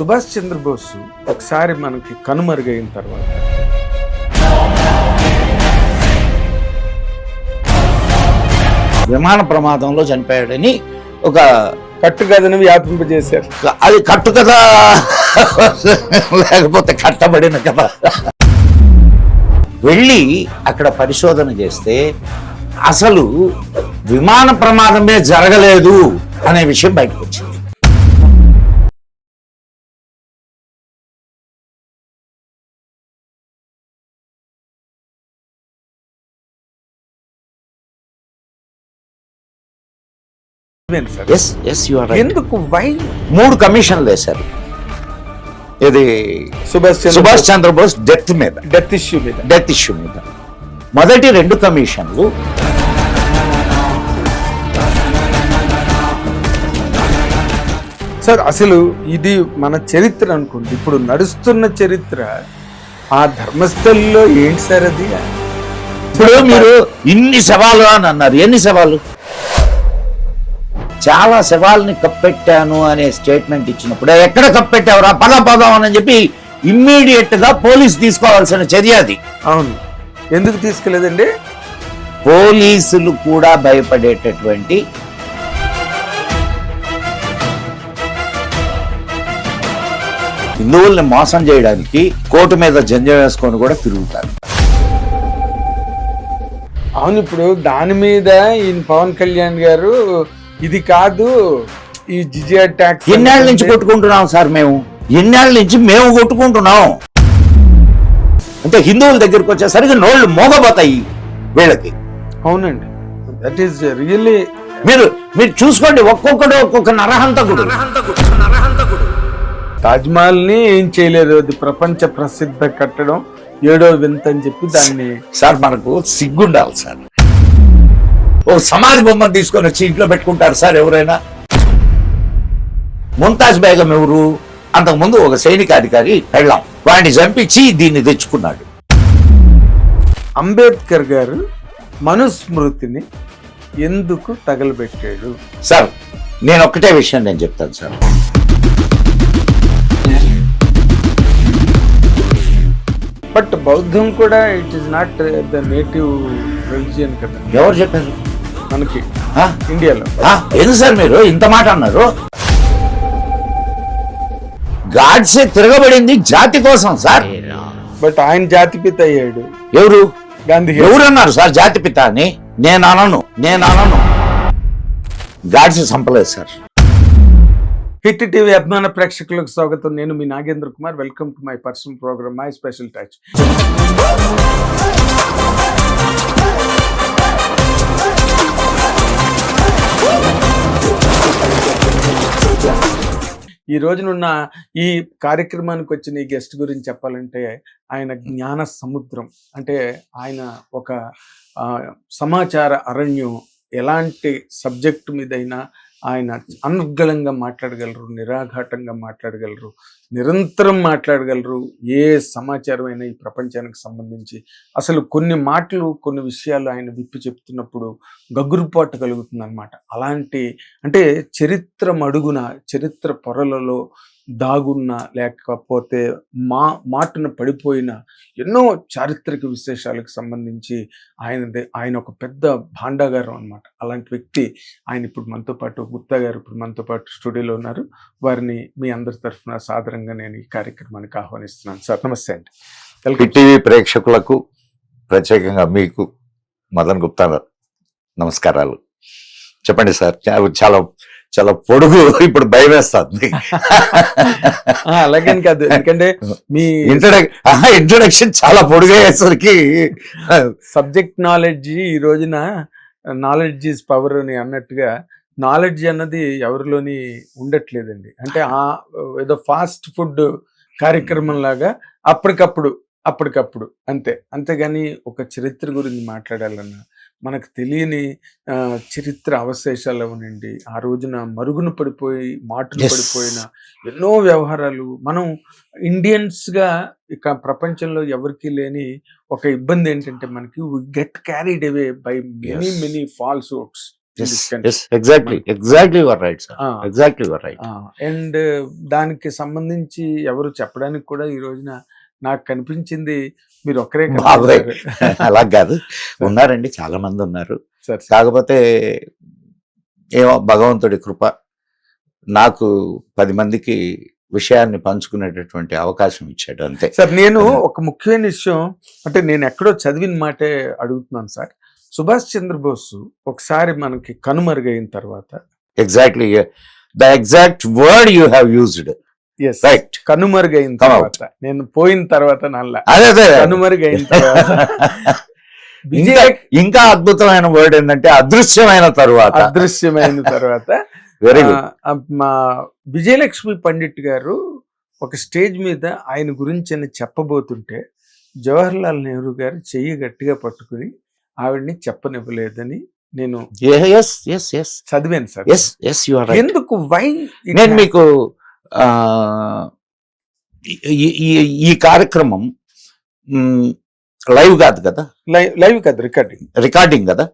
సుభాష్ చంద్రబోస్ ఒకసారి మనకి కనుమరుగైన తర్వాత విమాన ప్రమాదంలో చనిపోయాడని ఒక కట్టుకథను వ్యాపింపజేశారు. అది కట్టు కథ లేకపోతే కట్టబడిన కథ. వెళ్ళి అక్కడ పరిశోధన చేస్తే అసలు విమాన ప్రమాదమే జరగలేదు అనే విషయం బయటకు వచ్చింది. ఎందుకు వై 3 కమిషన్లు వేశారు. ఇది సుభాష్ చంద్రబోస్ డెత్ ఇష్యూ మీద మొదటి 2 కమిషన్లు సార్ అసలు ఇది మన చరిత్ర అనుకోండి, ఇప్పుడు నడుస్తున్న చరిత్ర ఆ ధర్మస్థల్లో ఏంటి సార్ అది? ఇప్పుడు మీరు ఇన్ని సవాలు అని అన్నారు. ఎన్ని సవాలు? చాలా శవాల్ని కప్పెట్టాను అనే స్టేట్మెంట్ ఇచ్చినప్పుడు ఎక్కడ కప్పెట్టావురా పదం అని చెప్పి ఇమ్మీడియట్ గా పోలీసు తీసుకోవాల్సిన చర్య అది. అవును, ఎందుకు తీసుకోలేదండి? పోలీసులు కూడా భయపడేటటువంటి హిందువుల్ని మోసం చేయడానికి కోర్టు మీద జంజం వేసుకొని కూడా తిరుగుతారు. అవును, ఇప్పుడు దాని మీద ఈయన పవన్ కళ్యాణ్ గారు ఇది కాదు ఈ జిజియా ట్యాక్స్ ఎన్నేళ్ళ నుంచి కొట్టుకుంటున్నాం సార్ మేము. ఎన్నేళ్ళ నుంచి మేము కొట్టుకుంటున్నాం. అంటే హిందువుల దగ్గరికి వచ్చేసరికి నోళ్ళు మోగబోతాయి వీళ్ళకి. అవునండి, దట్ ఈస్ రియల్లీ. మీరు చూసుకోండి, ఒక్కొక్కడు ఒక్కొక్క నరహంతకుడు. తాజ్మహల్ ని ఏం చేయలేదు, అది ప్రపంచ ప్రసిద్ధ కట్టడం, 7వ వింత అని చెప్పి దాన్ని. సార్ మనకు సిగ్గుండాలి సార్. ఓ సమాధి బొమ్మను తీసుకొని వచ్చి ఇంట్లో పెట్టుకుంటారు సార్ ఎవరైనా? ముంతాజ్ బేగం ఎవరు? అంతకుముందు ఒక సైనికాధికారి పెళ్ళాం, వాడిని చంపించి దీన్ని తెచ్చుకున్నాడు. అంబేద్కర్ గారు మనుస్మృతిని ఎందుకు తగలబెట్టాడు? సార్ నేను ఒక్కటే విషయం నేను చెప్తాను సార్. బట్ బౌద్ధం కూడా it is not the native religion కదా. ఎవరు చెప్పారు మనకి ఇండియాలో? ఎందుకు సార్ మీరు ఇంత మాట అన్నారు? గాడ్సే తిరగబడింది జాతి కోసం సార్. బట్ ఆయన జాతిపిత అయ్యాడు. ఎవరు? గాంధీ. ఎవరన్నారు సార్ జాతిపిత అని? నేను అనను. గాడ్సే సంపలేదు సార్. హిట్ టీవీ అభిమాన ప్రేక్షకులకు స్వాగతం. నేను మీ Nagendra Kumar. Welcome to my personal program my special touch. ఈ రోజునున్న ఈ కార్యక్రమానికి వచ్చిన ఈ గెస్ట్ గురించి చెప్పాలంటే ఆయన జ్ఞాన సముద్రం. అంటే ఆయన ఒక సమాచార అరణ్యం. ఎలాంటి సబ్జెక్టు మీదైనా ఆయన అనర్గళంగా మాట్లాడగలరు, నిరాఘాటంగా మాట్లాడగలరు, నిరంతరం మాట్లాడగలరు. ఏ సమాచారం అయినా ఈ ప్రపంచానికి సంబంధించి అసలు కొన్ని మాటలు, కొన్ని విషయాలు ఆయన విప్పి చెప్తున్నప్పుడు గగురుపాటు కలుగుతుంది అనమాట. అలాంటి అంటే చరిత్ర మడుగున, చరిత్ర పొరలలో దాగున్న, లేకపోతే మాటున పడిపోయిన ఎన్నో చారిత్రక విశేషాలకు సంబంధించి ఆయన ఒక పెద్ద భాండాగారం అనమాట. అలాంటి వ్యక్తి ఆయన ఇప్పుడు మనతో పాటు, గుప్తా గారు ఇప్పుడు మనతో పాటు స్టూడియోలో ఉన్నారు. వారిని మీ అందరి తరఫున సాదరంగా నేను ఈ కార్యక్రమానికి ఆహ్వానిస్తున్నాను. సార్ నమస్తే అండి. హిట్ టీవీ ప్రేక్షకులకు, ప్రత్యేకంగా మీకు మదన్ గుప్తా నమస్కారాలు. చెప్పండి సార్. చాలా చాలా పొడుగు, ఇప్పుడు భయం వేస్తుంది. అలాగని కాదు, ఎందుకంటే మీ ఇంట్రొడక్షన్ చాలా పొడుగు అయ్యేసరికి సబ్జెక్ట్ నాలెడ్జ్ ఈ రోజున నాలెడ్జ్ ఈజ్ పవర్ అని అన్నట్టుగా నాలెడ్జ్ అన్నది ఎవరిలోని ఉండట్లేదండి. అంటే ఏదో ఫాస్ట్ ఫుడ్ కార్యక్రమం లాగా అప్పటికప్పుడు అంతే. అంతేగాని ఒక చరిత్ర గురించి మాట్లాడాలన్నా, మనకు తెలియని చరిత్ర అవశేషాలు అవనండి, ఆ రోజున మరుగున పడిపోయి మాటలు పడిపోయిన ఎన్నో వ్యవహారాలు. మనం ఇండియన్స్గా ఇక ప్రపంచంలో ఎవరికి లేని ఒక ఇబ్బంది ఏంటంటే, మనకి we get carried away by many falsehoods. Exactly your right sir, exactly your right. And దానికి సంబంధించి ఎవరు చెప్పడానికి కూడా ఈ రోజున నాకు కనిపించింది మీరు ఒక్కరే బాబాయ్ అలా కాదు, ఉన్నారండి, చాలా మంది ఉన్నారు. సార్ కాకపోతే ఏమో భగవంతుడి కృప, నాకు 10 మందికి విషయాన్ని పంచుకునేటటువంటి అవకాశం ఇచ్చాడు అంతే. సార్ నేను ఒక ముఖ్యమైన విషయం అంటే నేను ఎక్కడో చదివిన మాటే అడుగుతున్నాను సార్. సుభాష్ చంద్రబోస్ ఒకసారి మనకి కనుమరుగైన తర్వాత, exactly the exact word you have used, right, కనుమరుగైన తర్వాత, నేను పోయిన తర్వాత నల్ల అదే కనుమరుగైన తర్వాత ఇంకా అద్భుతమైన వర్డ్ ఏంటంటే అదృశ్యమైన తర్వాత వెరీ గుడ్. మా విజయలక్ష్మి పండిట్ గారు ఒక స్టేజ్ మీద ఆయన గురించి అని చెప్పబోతుంటే జవహర్లాల్ నెహ్రూ గారు చెయ్యి గట్టిగా పట్టుకుని ఆవిడ్ని చెప్పనివ్వలేదని నేను చదివాను సార్. ఎందుకు వై? నేను మీకు ఈ కార్యక్రమం లైవ్ కాదు కదా, లైవ్ కాదు, రికార్డింగ్ కదా.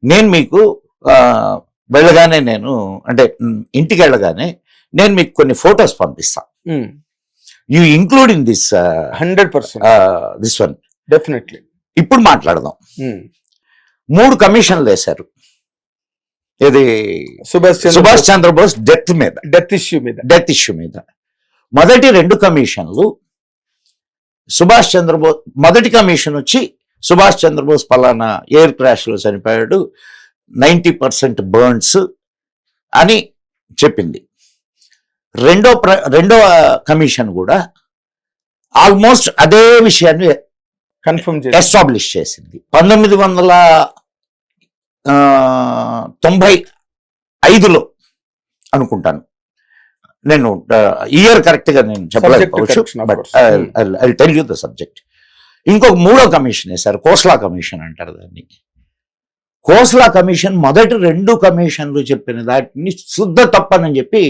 నేను మీకు వెళ్ళగానే అంటే ఇంటికి వెళ్ళగానే నేను మీకు కొన్ని ఫొటోస్ పంపిస్తా. You include in this 100% this one definitely. ఇప్పుడు మాట్లాడదాం. 3 కమిషన్లు వేశారు. ఇది సుభాష్ చంద్రబోస్ డెత్ ఇష్యూ మీద. మొదటి 2 కమిషన్లు సుభాష్ చంద్రబోస్, మొదటి కమిషన్ వచ్చి సుభాష్ చంద్రబోస్ పలానా ఎయిర్ క్రాష్ లో చనిపోయాడు, 90% బర్న్స్ అని చెప్పింది. రెండవ కమిషన్ కూడా ఆల్మోస్ట్ అదే విషయాన్ని కన్ఫర్మ్ ఎస్టాబ్లిష్ చేసింది. 1995లో అనుకుంటాను, నేను ఇయర్ కరెక్ట్ గా నేను చెప్పలేకపోవచ్చు, but I tell you the subject. ఇంకొక 3వ కమిషన్ వేశారు, కోస్లా కమిషన్ అంటారు దాన్ని. కోస్లా కమిషన్ మొదటి 2 కమిషన్లు చెప్పిన దాటిని శుద్ధ తప్పనని చెప్పి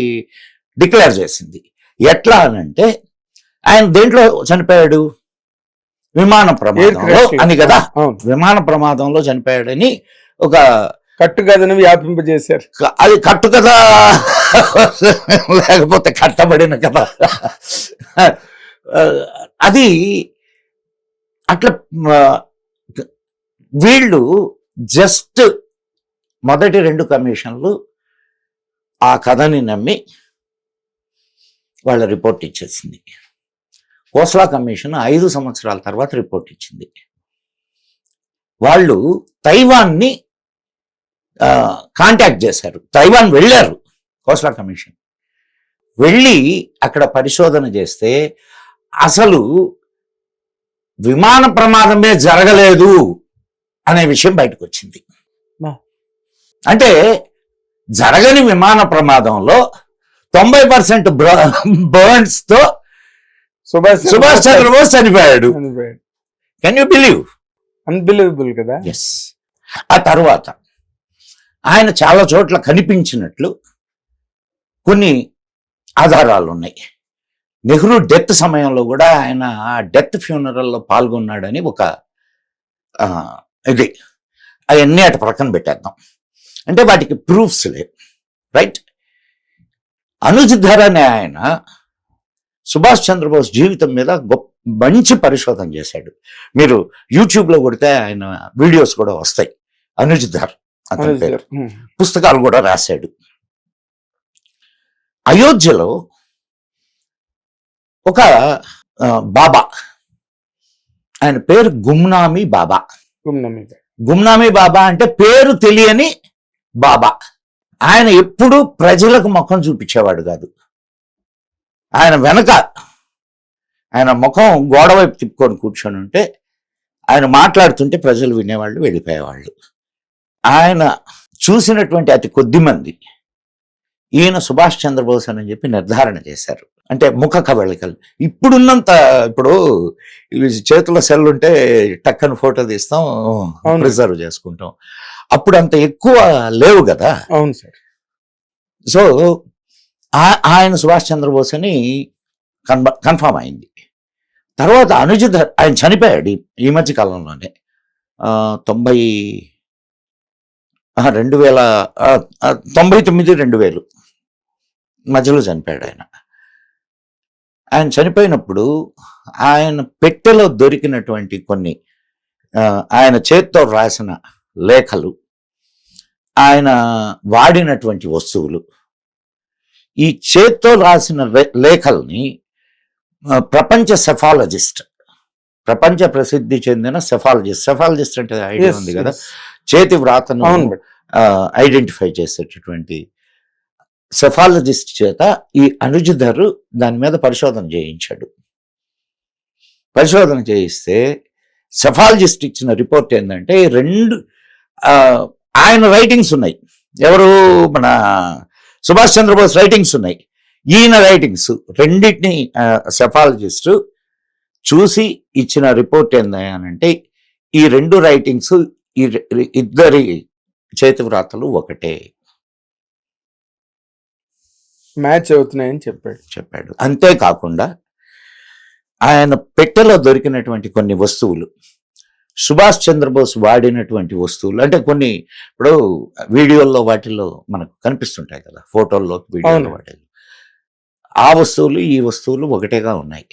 డిక్లేర్ చేసింది. ఎట్లా అనంటే ఆయన దేంట్లో చనిపోయాడు, విమాన ప్రమాదంలో అని కదా, విమాన ప్రమాదంలో చనిపోయాడని ఒక కట్టు కథను వ్యాపింపజేశారు. అది కట్టు కథ లేకపోతే కట్టబడిన కథ, అది అట్లా. వీళ్ళు జస్ట్ మొదటి 2 కమిషన్లు ఆ కథని నమ్మి వాళ్ళ రిపోర్ట్ ఇచ్చేసింది. కోస్లా కమిషన్ 5 సంవత్సరాల తర్వాత రిపోర్ట్ ఇచ్చింది. వాళ్ళు తైవాన్ని కాంటాక్ట్ చేశారు, తైవాన్ వెళ్ళారు. కోస్లా కమిషన్ వెళ్ళి అక్కడ పరిశోధన చేస్తే అసలు విమాన ప్రమాదమే జరగలేదు అనే విషయం బయటకు వచ్చింది. అంటే జరగని విమాన ప్రమాదంలో 90% బర్న్స్ తో సుభాష్ చంద్రబోస్ చనిపోయాడు. Can you believe? అన్బిలీవబుల్ కదా. ఎస్. ఆ తర్వాత ఆయన చాలా చోట్ల కనిపించినట్లు కొన్ని ఆధారాలు ఉన్నాయి. నెహ్రూ డెత్ సమయంలో కూడా ఆయన డెత్ ఫ్యూనరల్లో పాల్గొన్నాడని ఒక ఇది, అవన్నీ అటు ప్రక్కన పెట్టేద్దాం. అంటే వాటికి ప్రూఫ్స్ లేవు, రైట్. అనుజ్ ధర్ అనే ఆయన సుభాష్ చంద్రబోస్ జీవితం మీద మంచి పరిశోధన చేశాడు. మీరు యూట్యూబ్లో కొడితే ఆయన వీడియోస్ కూడా వస్తాయి. అనుజ్ ధర్ అతని పేరు, పుస్తకాలు కూడా రాశాడు. అయోధ్యలో ఒక బాబా, ఆయన పేరు గుమ్నామీ బాబా. గుమ్నామీ బాబా అంటే పేరు తెలియని బాబా. ఆయన ఎప్పుడూ ప్రజలకు ముఖం చూపించేవాడు కాదు. ఆయన వెనక ఆయన ముఖం గోడ వైపు తిప్పుకొని కూర్చొని ఉంటే ఆయన మాట్లాడుతుంటే ప్రజలు వినేవాళ్ళు, వెళ్ళిపోయేవాళ్ళు. ఆయన చూసినటువంటి అతి కొద్ది మంది ఈయన సుభాష్ చంద్రబోస్ అని చెప్పి నిర్ధారణ చేశారు. అంటే ముఖ కవళికలు ఇప్పుడున్నంత, ఇప్పుడు చేతిలో సెల్ ఉంటే టక్కని ఫోటో తీస్తాం, ప్రిజర్వ్ చేసుకుంటాం. అప్పుడు అంత ఎక్కువ లేవు కదా. అవును సార్. సో ఆయన సుభాష్ చంద్రబోస్ అని కన్ఫర్మ్ అయింది. తర్వాత అనుజ్ ధర్, ఆయన చనిపోయాడు ఈ మధ్య కాలంలోనే, 99 2000 మధ్యలో చనిపోయాడు ఆయన. ఆయన చనిపోయినప్పుడు ఆయన పెట్టెలో దొరికినటువంటి కొన్ని ఆయన చేత్తో రాసిన లేఖలు, ఆయన వాడినటువంటి వస్తువులు, ఈ చేత్తో రాసిన లేఖల్ని ప్రపంచ సెఫాలజిస్ట్, ప్రపంచ ప్రసిద్ధి చెందిన సెఫాలజిస్ట్ అంటే ఐడియా ఉంది కదా, చేతి వ్రాతను ఐడెంటిఫై చేసేటటువంటి సెఫాలజిస్ట్ చేత ఈ అనుజధర్ దాని మీద పరిశోధన చేయించాడు. పరిశోధన చేయిస్తే సెఫాలజిస్ట్ ఇచ్చిన రిపోర్ట్ ఏంటంటే ఆయన రైటింగ్స్ ఉన్నాయి, ఎవరు మన సుభాష్ చంద్రబోస్ రైటింగ్స్ ఉన్నాయి, ఈయన రైటింగ్స్ రెండింటిని సెఫాలజిస్ట్ చూసి ఇచ్చిన రిపోర్ట్ ఏంటంటే ఈ 2 రైటింగ్స్ ఇద్దరి చేతి వ్రాతలు ఒకటే, మ్యాచ్ అవుతున్నాయని చెప్పాడు. అంతేకాకుండా ఆయన పెట్టెలో దొరికినటువంటి కొన్ని వస్తువులు, సుభాష్ చంద్రబోస్ వాడినటువంటి వస్తువులు, అంటే కొన్ని ఇప్పుడు వీడియోల్లో వాటిల్లో మనకు కనిపిస్తుంటాయి కదా, ఫోటోల్లో వీడియోల్లో వాటిల్లో, ఆ వస్తువులు ఈ వస్తువులు ఒకటేగా ఉన్నాయి.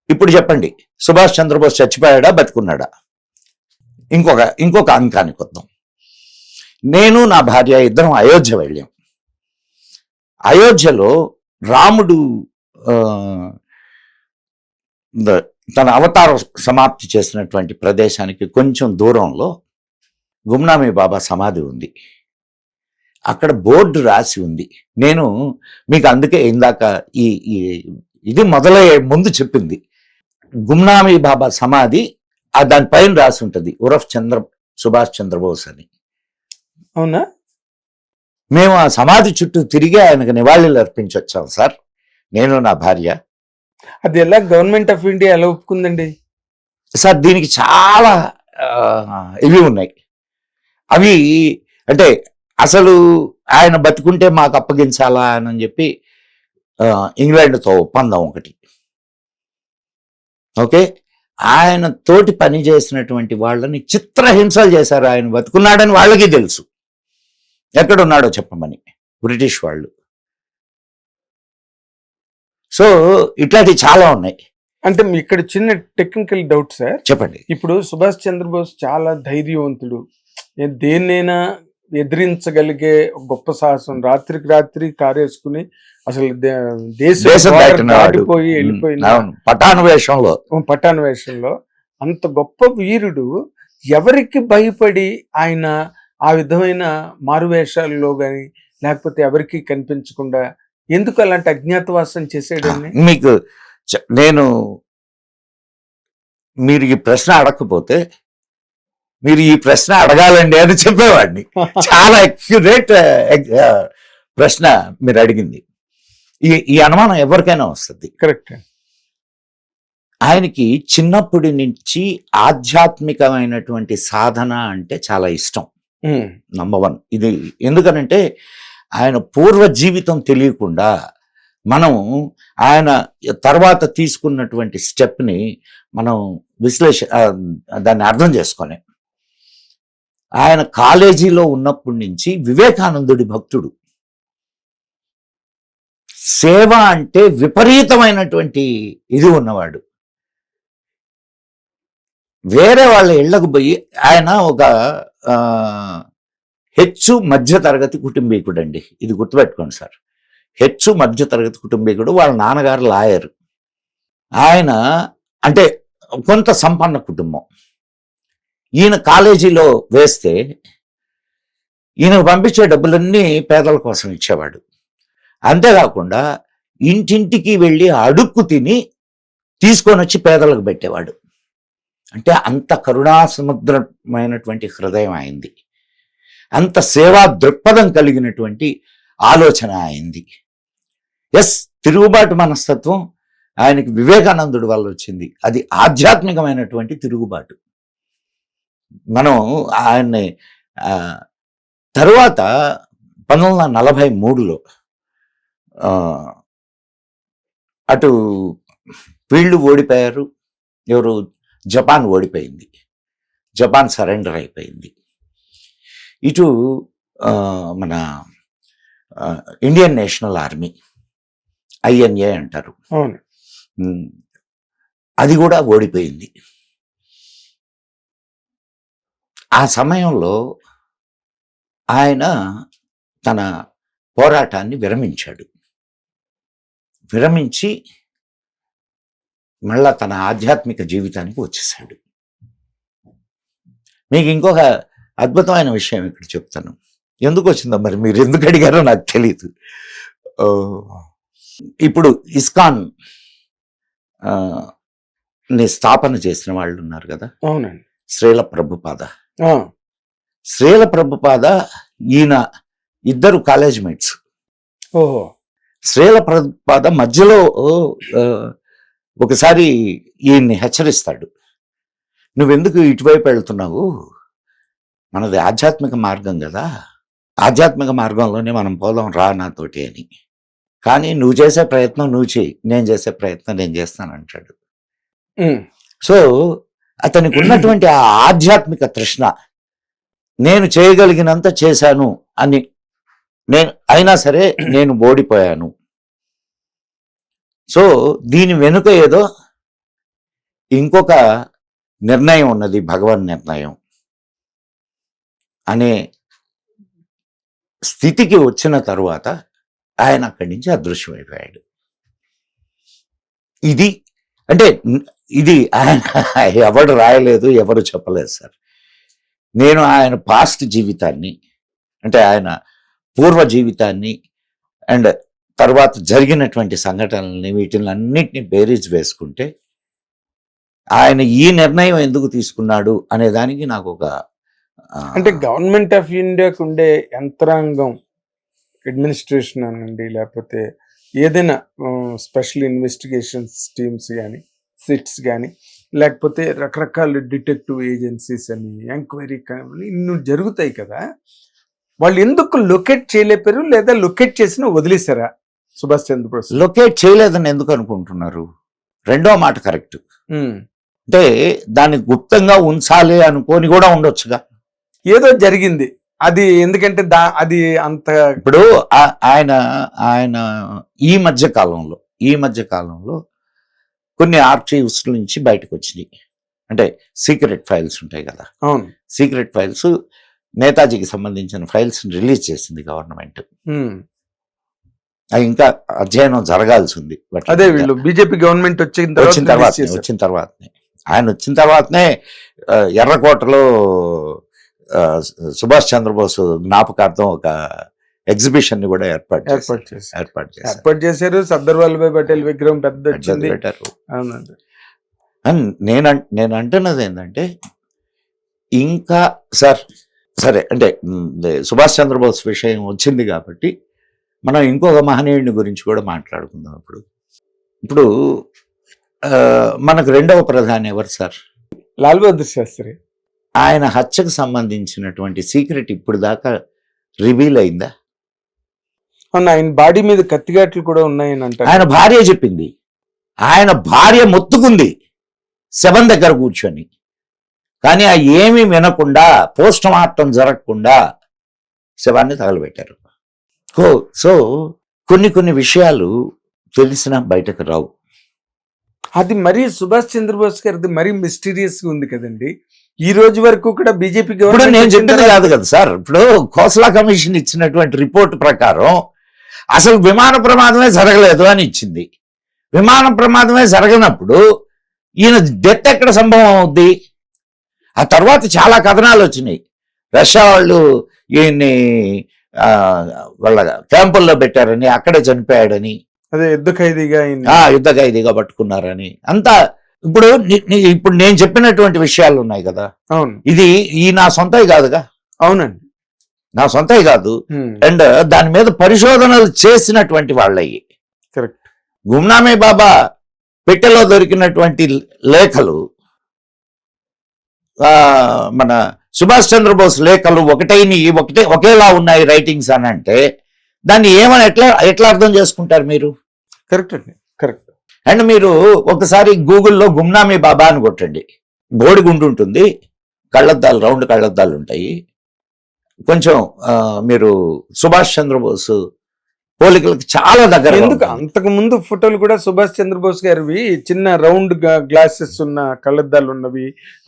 ఇప్పుడు చెప్పండి, సుభాష్ చంద్రబోస్ చచ్చిపోయాడా బతుకున్నాడా? ఇంకొక అంకానికి వద్దాం. నేను నా భార్య ఇద్దరం అయోధ్య వెళ్ళాం. అయోధ్యలో రాముడు తన అవతార సమాప్తి చేసినటువంటి ప్రదేశానికి కొంచెం దూరంలో గుమ్నామీ బాబా సమాధి ఉంది. అక్కడ బోర్డు రాసి ఉంది. నేను మీకు అందుకే ఇందాక ఇది మొదలయ్యే ముందు చెప్పింది, గుమ్నామీ బాబా సమాధి దానిపైన రాసి ఉంటుంది ఉరఫ్ సుభాష్ చంద్రబోస్ అని. అవునా? మేము ఆ సమాధి చుట్టూ తిరిగి ఆయనకు నివాళులు అర్పించొచ్చాం సార్, నేను నా భార్య. అది ఎలా గవర్నమెంట్ ఆఫ్ ఇండియా ఎలా ఒప్పుకుందండి సార్? దీనికి చాలా ఇవి ఉన్నాయి. అవి అంటే అసలు ఆయన బతుకుంటే మాకు అప్పగించాలా అని చెప్పి ఇంగ్లాండ్తో ఒప్పందం ఒకటి. ఓకే, ఆయన తోటి పని చేసినటువంటి వాళ్ళని చిత్రహింసలు చేశారు. ఆయన బతుకున్నాడని వాళ్ళకి తెలుసు, ఎక్కడున్నాడో చెప్పమని బ్రిటిష్ వాళ్ళు. సో ఇట్లాంటివి చాలా ఉన్నాయి. అంటే ఇక్కడ చిన్న టెక్నికల్ డౌట్ సార్, చెప్పండి. ఇప్పుడు సుభాష్ చంద్రబోస్ చాలా ధైర్యవంతుడు, దేన్నైనా ఎదిరించగలిగే గొప్ప సాహసం, రాత్రికి రాత్రి కారేసుకుని అసలు దేశం దాటిపోయి వెళ్ళిపోయిన పఠాన్ వేషంలో అంత గొప్ప వీరుడు ఎవరికి భయపడి ఆయన ఆ విధమైన మారువేషాల్లో గాని లేకపోతే ఎవరికి కనిపించకుండా ఎందుకు అలాంటి అజ్ఞాతవాసం చేసేయడాన్ని? మీకు మీరు ఈ ప్రశ్న అడగకపోతే మీరు ఈ ప్రశ్న అడగాలండి అని చెప్పేవాడిని. చాలా అక్యురేట్ ప్రశ్న మీరు అడిగింది. ఈ అనుమానం ఎవరికైనా వస్తుంది. కరెక్ట్. ఆయనకి చిన్నప్పటి నుంచి ఆధ్యాత్మికమైనటువంటి సాధన అంటే చాలా ఇష్టం. నంబర్ 1 ఇది. ఎందుకనంటే ఆయన పూర్వ జీవితం తెలియకుండా మనం ఆయన తర్వాత తీసుకున్నటువంటి స్టెప్ని మనం దాన్ని అర్థం చేసుకోలేం. ఆయన కాలేజీలో ఉన్నప్పటి నుంచి వివేకానందుడి భక్తుడు. సేవ అంటే విపరీతమైనటువంటి ఇది ఉన్నవాడు. వేరే వాళ్ళ ఇళ్లకు పోయి ఆయన ఒక హెచ్చు మధ్యతరగతి కుటుంబీకుడు అండి. ఇది గుర్తుపెట్టుకోండి సార్. హెచ్చు మధ్యతరగతి కుటుంబీకుడు. వాళ్ళ నాన్నగారు లాయర్. ఆయన అంటే కొంత సంపన్న కుటుంబం. ఈయన కాలేజీలో వేస్తే ఈయనకు పంపించే డబ్బులన్నీ పేదల కోసం ఇచ్చేవాడు. అంతేకాకుండా ఇంటింటికి వెళ్ళి అడుక్కు తిని తీసుకొని వచ్చి పేదలకు పెట్టేవాడు. అంటే అంత కరుణాసముద్రమైనటువంటి హృదయం అయింది, అంత సేవా దృక్పథం కలిగినటువంటి ఆలోచన అయింది. తిరుగుబాటు మనస్తత్వం ఆయనకి వివేకానందుడి వల్ల వచ్చింది. అది ఆధ్యాత్మికమైనటువంటి తిరుగుబాటు. మనం ఆయన్ని తరువాత 1943లో అటు వీళ్ళు ఓడిపోయారు. ఎవరు? జపాన్ ఓడిపోయింది. జపాన్ సరెండర్ అయిపోయింది. ఇటు మన ఇండియన్ నేషనల్ ఆర్మీ, INA అంటారు, అవును. అది కూడా ఓడిపోయింది. ఆ సమయంలో ఆయన తన పోరాటాన్ని విరమించాడు. విరమించి మళ్ళా తన ఆధ్యాత్మిక జీవితానికి వచ్చేసాడు. మీకు ఇంకొక అద్భుతమైన విషయం ఇక్కడ చెప్తాను. ఎందుకు వచ్చిందో మరి మీరు ఎందుకు అడిగారో నాకు తెలియదు. ఇప్పుడు ఇస్కాన్ ని స్థాపన చేసిన వాళ్ళు ఉన్నారు కదా, అవునండి. శ్రీల ప్రభుపాద. ఆ, శ్రీల ప్రభుపాద ఈయన ఇద్దరు కాలేజ్ మేట్స్. ఓహో. శ్రీల ప్రభుపాద మధ్యలో ఒకసారి ఈయన్ని హెచ్చరిస్తాడు, నువ్వెందుకు ఇటువైపు వెళ్తున్నావు, మనది ఆధ్యాత్మిక మార్గం కదా, ఆధ్యాత్మిక మార్గంలోనే మనం పోదాం రా నాతోటి అని. కానీ నువ్వు చేసే ప్రయత్నం నువ్వు చేయి, నేను చేసే ప్రయత్నం నేను చేస్తాను అంటాడు. సో అతనికి ఉన్నటువంటి ఆ ఆధ్యాత్మిక తృష్ణ, నేను చేయగలిగినంత చేశాను అని, అయినా సరే నేను ఓడిపోయాను. సో దీని వెనుక ఏదో ఇంకొక నిర్ణయం ఉన్నది, భగవన్ నిర్ణయం అనే స్థితికి వచ్చిన తరువాత ఆయన అక్కడి నుంచి అదృశ్యమైపోయాడు. ఇది అంటే ఇది ఆయన ఎవరు రాయలేదు, ఎవరు చెప్పలేదు సార్. నేను ఆయన పాస్ట్ జీవితాన్ని, అంటే ఆయన పూర్వ జీవితాన్ని అండ్ తర్వాత జరిగినటువంటి సంఘటనల్ని, వీటిని అన్నిటిని బేరీజ్ వేసుకుంటే ఆయన ఈ నిర్ణయం ఎందుకు తీసుకున్నాడు అనే దానికి నాకు ఒక అంటే గవర్నమెంట్ ఆఫ్ ఇండియాకు ఉండే యంత్రాంగం, అడ్మినిస్ట్రేషన్ అనండి, లేకపోతే ఏదైనా స్పెషల్ ఇన్వెస్టిగేషన్స్ టీమ్స్ కానీ, సిట్స్ కానీ, లేకపోతే రకరకాల డిటెక్టివ్ ఏజెన్సీస్ అని, ఎంక్వైరీ కానీ ఇన్ని జరుగుతాయి కదా, వాళ్ళు ఎందుకు లొకేట్ చేయలేపారు, లేదా లొకేట్ చేసిన వదిలేశారా సుభాష్ చంద్రబోస్? లొకేట్ చేయలేదని ఎందుకు అనుకుంటున్నారు? రెండో మాట కరెక్ట్. అంటే దాన్ని గుప్తంగా ఉంచాలి అనుకోని కూడా ఉండొచ్చుగా. ఏదో జరిగింది అది, ఎందుకంటే అది అంత. ఇప్పుడు ఆయన ఈ మధ్య కాలంలో కొన్ని ఆర్చీవ్స్ నుంచి బయటకు వచ్చినాయి. అంటే సీక్రెట్ ఫైల్స్ ఉంటాయి కదా, అవును, సీక్రెట్ ఫైల్స్, నేతాజీకి సంబంధించిన ఫైల్స్ రిలీజ్ చేసింది గవర్నమెంట్. ఇంకా అధ్యయనం జరగాల్సి ఉంది. అదే వీళ్ళు బీజేపీ గవర్నమెంట్ వచ్చిన తర్వాతనే ఆయన వచ్చిన తర్వాతనే ఎర్రకోటలో సుభాష్ చంద్రబోస్ జ్ఞాపకార్థం ఒక ఎగ్జిబిషన్ ని కూడా ఏర్పాటు చేశారు. సర్దార్ వల్లభాయ్ పటేల్ విగ్రహం పెద్ద పెట్టారు. నేను అంటున్నది ఏంటంటే, ఇంకా సరే అంటే సుభాష్ చంద్రబోస్ విషయం వచ్చింది కాబట్టి మనం ఇంకొక మహనీయుడిని గురించి కూడా మాట్లాడుకుందాం. ఇప్పుడు మనకు రెండవ ప్రధాని ఎవరు సార్? లాల్ బహదూర్ శాస్త్రి. ఆయన హత్యకు సంబంధించినటువంటి సీక్రెట్ ఇప్పుడు దాకా రివీల్ అయిందా? ఆయన బాడీ మీద కత్తిగాట్లు కూడా ఉన్నాయని అంటారు. ఆయన భార్య చెప్పింది. ఆయన భార్య మొత్తుకుంది శవం దగ్గర కూర్చొని, కానీ ఆ ఏమీ వినకుండా, పోస్ట్ మార్టం జరగకుండా శవాన్ని తగలబెట్టారు. సో కొన్ని విషయాలు తెలిసిన బయటకు రావు. అది మరీ సుభాష్ చంద్రబోస్ గారిది మరీ మిస్టీరియస్ గా ఉంది కదండి. ఈ రోజు వరకు కూడా బీజేపీ గవర్నమెంట్ నేను చెప్పింది కాదు కదా సార్. ఇప్పుడు ఖోస్లా కమిషన్ ఇచ్చినటువంటి రిపోర్ట్ ప్రకారం అసలు విమాన ప్రమాదమే జరగలేదు అని ఇచ్చింది. విమాన ప్రమాదమే జరగనప్పుడు ఈయన డెత్ ఎక్కడ సంభవం అవుద్ది? ఆ తర్వాత చాలా కథనాలు వచ్చినాయి. రష్యా వాళ్ళు ఈయన్ని వాళ్ళ క్యాంపుల్లో పెట్టారని, అక్కడే చనిపోయాడని, అదే యుద్ధ ఖైదీగా పట్టుకున్నారని అంతా. ఇప్పుడు నేను చెప్పినటువంటి విషయాలు ఉన్నాయి కదా, అవును, ఇది నా సొంతవి కాదుగా. అవునండి, నా సొంతవి కాదు. అండ్ దాని మీద పరిశోధనలు చేసినటువంటి వాళ్ళవి. కరెక్ట్. గుమ్నామీ బాబా పెట్టెలో దొరికినటువంటి లేఖలు, మన సుభాష్ చంద్రబోస్ లేఖలు ఒకేలా ఉన్నాయి రైటింగ్స్ అని అంటే దాన్ని ఏమని ఎట్లా అర్థం చేసుకుంటారు మీరు? కరెక్ట్ అండి, కరెక్ట్. అండ్ మీరు ఒకసారి గూగుల్లో గుమ్నామీ బాబా అని కొట్టండి. బోడిగుండు ఉంటుంది, కళ్ళద్దాలు, రౌండ్ కళ్ళద్దాలు ఉంటాయి. కొంచెం మీరు సుభాష్ చంద్రబోస్ పోలికలకు చాలా దగ్గర. ఎందుకు అంతకు ముందు ఫోటోలు కూడా సుభాష్ చంద్రబోస్ గారివి చిన్న రౌండ్ గ్లాసెస్ ఉన్న కళ్ళద్దాలు ఉన్నవి,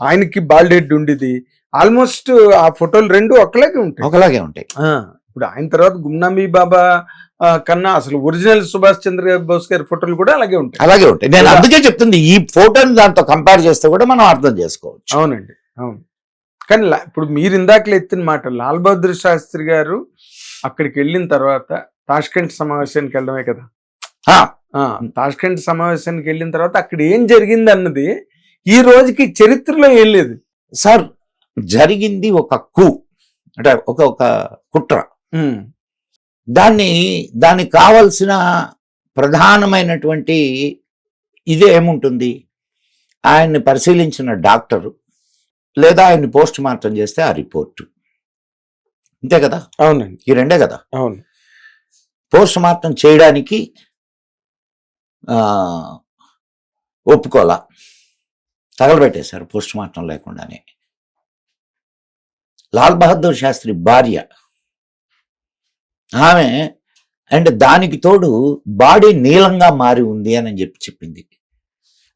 ఆయనకి బాల్డ్ హెడ్ ఉండేది. ఆల్మోస్ట్ ఆ ఫోటోలు రెండు ఒకలాగే ఉంటాయి. ఇప్పుడు ఆయన తర్వాత గుమ్నామీ బాబా కన్నా అసలు ఒరిజినల్ సుభాష్ చంద్రబోస్ గారి ఫోటోలు కూడా అలాగే ఉంటాయి. నేను అందుకే చెప్తుంది, ఈ ఫోటోని దాంతో కంపేర్ చేస్తే కూడా మనం అర్థం చేసుకోవచ్చు. అవునండి, అవును. కానీ ఇప్పుడు మీరు ఇందాకలు ఎత్తిన మాట, లాల్ బహదూర్ శాస్త్రి గారు అక్కడికి వెళ్ళిన తర్వాత తాష్కెంట్ సమావేశానికి వెళ్ళడమే కదా. తాష్కెంట్ సమావేశానికి వెళ్ళిన తర్వాత అక్కడ ఏం జరిగింది అన్నది ఈ రోజుకి చరిత్రలో ఏం లేదు సార్. జరిగింది ఒక అంటే ఒక కుట్ర. దానికి కావలసిన ప్రధానమైనటువంటి ఇదే ఏముంటుంది, ఆయన్ని పరిశీలించిన డాక్టరు లేదా ఆయన్ని పోస్ట్ మార్టం చేస్తే ఆ రిపోర్టు, అంతే కదా. అవునండి, ఈ రెండే కదా. అవును. పోస్ట్ మార్టం చేయడానికి ఒప్పుకోలా, తగలబెట్టేశారు పోస్ట్ మార్టం లేకుండానే. లాల్ బహదూర్ శాస్త్రి భార్య ఆమె, అండ్ దానికి తోడు బాడీ నీలంగా మారి ఉంది అని చెప్పింది.